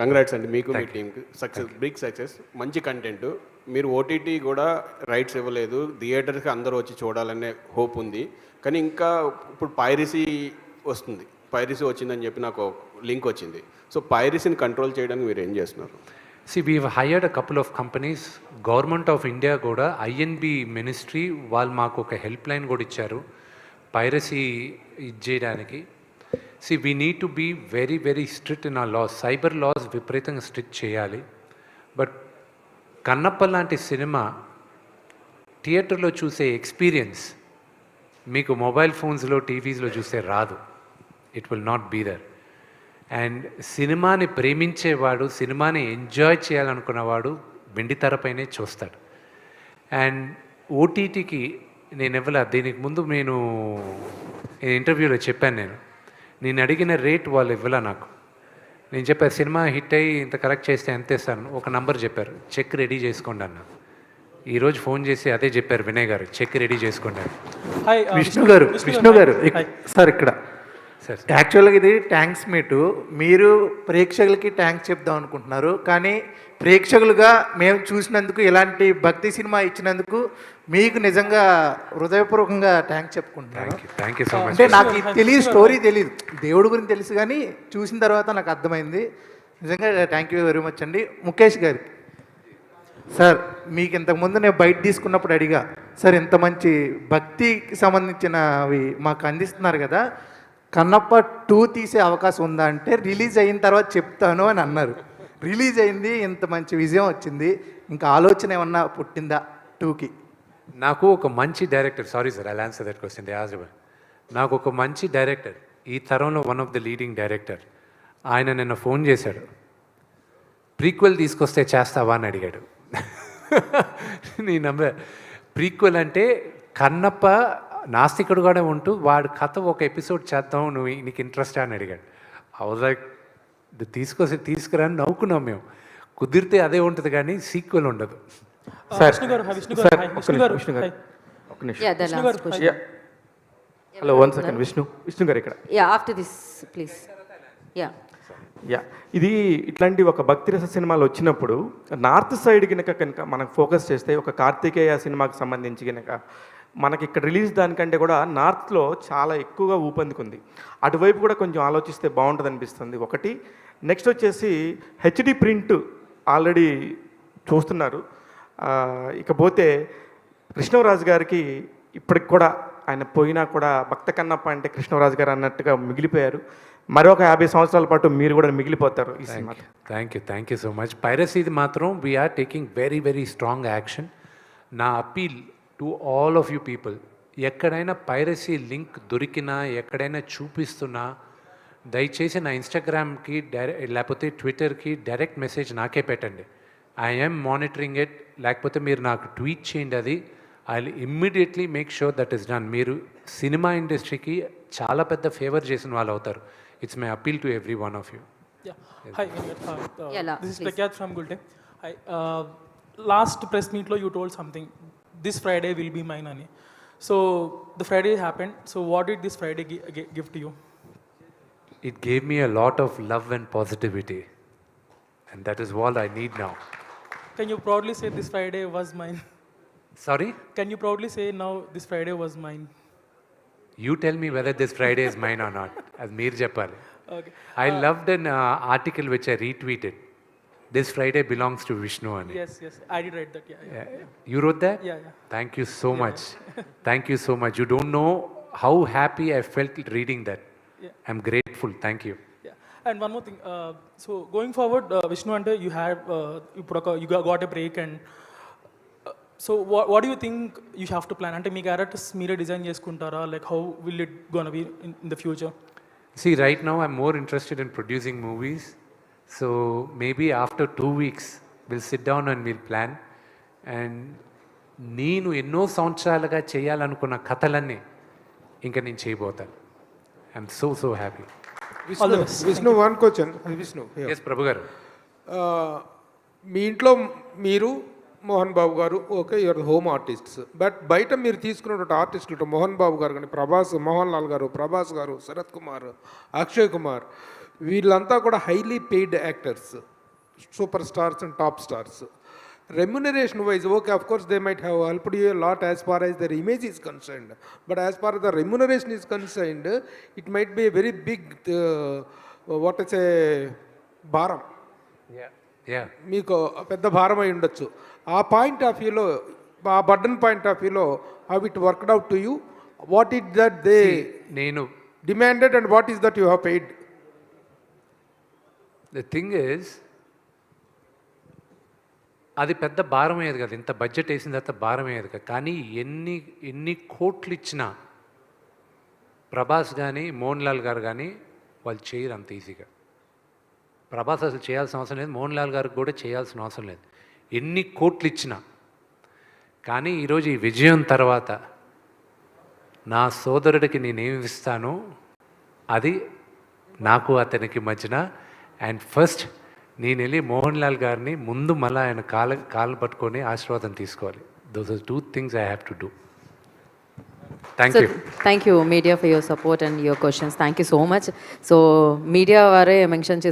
congrats అండి మీకు, మీ టీంకి. సక్సెస్, బిగ్ సక్సెస్, మంచి కంటెంట్. మీరు ఓటీటీ కూడా రైట్స్ ఇవ్వలేదు, థియేటర్కి అందరూ వచ్చి చూడాలనే హోప్ ఉంది. కానీ ఇంకా ఇప్పుడు పైరసీ వస్తుంది, పైరసీ వచ్చిందని చెప్పి నాకు లింక్ వచ్చింది. సో పైరసీని కంట్రోల్ చేయడానికి మీరు ఏం చేస్తున్నారు? See, we've hired a couple of companies. Government of India కూడా INB మినిస్ట్రీ వాళ్ళు మాకు ఒక హెల్ప్ లైన్ కూడా ఇచ్చారు పైరసీ చేయడానికి. See, we need to be very, very strict in our laws. Cyber laws విపరీతంగా స్ట్రిక్ట్ చేయాలి. బట్ కన్నప్ప లాంటి సినిమా థియేటర్లో చూసే ఎక్స్పీరియన్స్ మీకు మొబైల్ ఫోన్స్లో, టీవీస్లో చూస్తే రాదు. It will not be there. And సినిమాని ప్రేమించేవాడు, సినిమాని ఎంజాయ్ చేయాలనుకున్నవాడు వెండితెరపైనే చూస్తాడు. అండ్ ఓటీటీకి నేను ఇవ్వలే. దీనికి ముందు నేను ఇంటర్వ్యూలో చెప్పాను, నేను అడిగిన రేట్ వాళ్ళు ఇవ్వలే నాకు. నేను చెప్పాను సినిమా హిట్ అయ్యి ఇంత కరెక్ట్ చేస్తే ఎంత ఇస్తాను, ఒక నంబర్ చెప్పారు, చెక్ రెడీ చేసుకోండి అన్న. ఈరోజు ఫోన్ చేసి అదే చెప్పారు వినయ్ గారు, చెక్ రెడీ చేసుకోండి. విష్ణు గారు సార్ ఇక్కడ యాక్చువల్గా ఇది ట్యాంక్స్ మీటు. మీరు ప్రేక్షకులకి ట్యాంక్స్ చెప్దాం అనుకుంటున్నారు, కానీ ప్రేక్షకులుగా మేము చూసినందుకు, ఇలాంటి భక్తి సినిమా ఇచ్చినందుకు మీకు నిజంగా హృదయపూర్వకంగా ట్యాంక్స్ చెప్పుకుంటున్నాను. అంటే నాకు తెలియదు, స్టోరీ తెలియదు, దేవుడి గురించి తెలుసు, కానీ చూసిన తర్వాత నాకు అర్థమైంది. నిజంగా థ్యాంక్ యూ వెరీ మచ్ అండి. ముఖేష్ గారికి సార్, మీకు ఇంతకుముందు నేను బయట తీసుకున్నప్పుడు అడిగా, సార్ ఇంత మంచి భక్తికి సంబంధించినవి మాకు అందిస్తున్నారు కదా, కన్నప్ప 2 తీసే అవకాశం ఉందా అంటే రిలీజ్ అయిన తర్వాత చెప్తాను అని అన్నారు. రిలీజ్ అయింది, ఇంత మంచి విజయం వచ్చింది, ఇంకా ఆలోచన ఏమన్నా పుట్టిందా 2కి? నాకు ఒక మంచి director, sorry sir I answer that question. నాకు ఒక మంచి డైరెక్టర్, ఈ తరంలో one of the leading director, ఆయన నిన్న ఫోన్ చేశాడు, ప్రీక్వెల్ తీసుకొస్తే చేస్తావా అని అడిగాడు. నీ నంబర్ ప్రీక్వెల్ అంటే కన్నప్ప నాస్తికుడు కూడా ఉంటూ వాడు కథ ఒక ఎపిసోడ్ చేద్దాం, నీకు ఇంట్రెస్ట్ అని అడిగాడు. లైక్ తీసుకురా అని నవ్వుకున్నాం మేము. కుదిరితే అదే ఉంటుంది కానీ సీక్వెల్ ఉండదు. Hello, 1 second. విష్ణు గారు ఇక్కడ. ఇది ఇట్లాంటి ఒక భక్తిరస సినిమాలు వచ్చినప్పుడు నార్త్ సైడ్ కనుక మనకు ఫోకస్ చేస్తే, ఒక కార్తికేయ సినిమాకి సంబంధించి కనుక మనకి ఇక్కడ రిలీజ్ దానికంటే కూడా నార్త్లో చాలా ఎక్కువగా ఊపందుకుంది. అటువైపు కూడా కొంచెం ఆలోచిస్తే బాగుంటుంది అనిపిస్తుంది ఒకటి. నెక్స్ట్ వచ్చేసి హెచ్డి ప్రింట్ ఆల్రెడీ చూస్తున్నారు. ఇకపోతే కృష్ణరాజు గారికి ఇప్పటికి కూడా ఆయన పోయినా కూడా భక్త కన్నప్ప అంటే కృష్ణరాజు గారు అన్నట్టుగా మిగిలిపోయారు. మరొక 50 సంవత్సరాల పాటు మీరు కూడా మిగిలిపోతారు ఈ సినిమా. Thank you so much. పైరసీది మాత్రం we are taking very very strong action. నా appeal to all of you people, ఎక్కడైనా పైరసీ లింక్ దొరికినా ఎక్కడైనా చూపిస్తున్నా దయచేసి నా ఇన్స్టాగ్రామ్కి లేకపోతే ట్విట్టర్కి డైరెక్ట్ మెసేజ్ నాకే పెట్టండి. I'm monitoring it. లేకపోతే మీరు నాకు ట్వీట్ చేయండి, అది I will immediately make sure that is done. మీరు సినిమా ఇండస్ట్రీకి చాలా పెద్ద ఫేవర్ చేసిన వాళ్ళు అవుతారు. It's my appeal to every one of you. Hi, this is Prakyat from Gulte. Hi, last press meet lo you told something. This Friday will be mine ani. So the Friday happened. So what did this Friday give to you? It gave me a lot of love and positivity, and that is all I need now. Can you proudly say this Friday was mine? Sorry? Can you proudly say now this Friday was mine? You tell me whether this Friday is mine or not. As meer cheppali. Okay. I loved an article which I retweeted. This Friday belongs to Vishnu ani. Yes, I did write that. Yeah. You wrote that? Yeah. Thank you so much. Thank you so much. You don't know how happy I felt reading that. Yeah. I'm grateful. Thank you. Yeah. And one more thing. So going forward, Vishnu ante you have you got a break, and so what do you think you have to plan? Ante mee characters meere design cheskuntara, like how will it gonna be in the future? See, right now I'm more interested in producing movies. So maybe after 2 weeks, we'll sit down and we'll plan. And నేను ఎన్నో సంవత్సరాలుగా చేయాలనుకున్న కథలన్నీ ఇంకా నేను చేయబోతాను. I'm so happy. Vishnu, one question. Vishnu, yes Prabhu garu. మీ ఇంట్లో మీరు Mohan Babu garu okay, your home artists. But బయట మీరు తీసుకున్నటువంటి ఆర్టిస్టులు మోహన్ బాబు గారు కానీ, మోహన్ లాల్ గారు, ప్రభాస్ గారు, శరత్ కుమార్, అక్షయ్ కుమార్, వీళ్ళంతా కూడా highly paid actors, super stars and top stars. Remuneration wise okay, of course they might have helped you lot as far as their image is concerned, but as for the remuneration is concerned it might be a very big what is a భారం. మీకు పెద్ద భారం అయి ఉండొచ్చు. ఆ point of వ్యూలో, ఆ burden point of వ్యూలో how it worked out to you, what it that they నేను demanded and what is that you have paid? The thing is, అది పెద్ద భారం అయ్యేది కదా, ఇంత బడ్జెట్ వేసిన తర్వాత భారం అయ్యేది కదా. కానీ ఎన్ని కోట్లు ఇచ్చినా ప్రభాస్ కానీ మోహన్ లాల్ గారు కానీ వాళ్ళు చేయరు అంత ఈజీగా. ప్రభాస్ అసలు చేయాల్సిన అవసరం లేదు, మోహన్ లాల్ గారికి కూడా చేయాల్సిన అవసరం లేదు, ఎన్ని కోట్లు ఇచ్చినా. కానీ ఈరోజు ఈ విజయం తర్వాత నా సోదరుడికి నేనేమి ఇస్తానో అది నాకు అతనికి మధ్యన. అండ్ ఫస్ట్ నేను వెళ్ళి మోహన్ లాల్ గారిని ముందు మళ్ళీ ఆయన కాళ్ళు పట్టుకొని ఆశీర్వాదం తీసుకోవాలి. Those are 2 things I have to do. Thank you. Thank you media for your support and your questions. Thank you so much. So media వారే మెన్షన్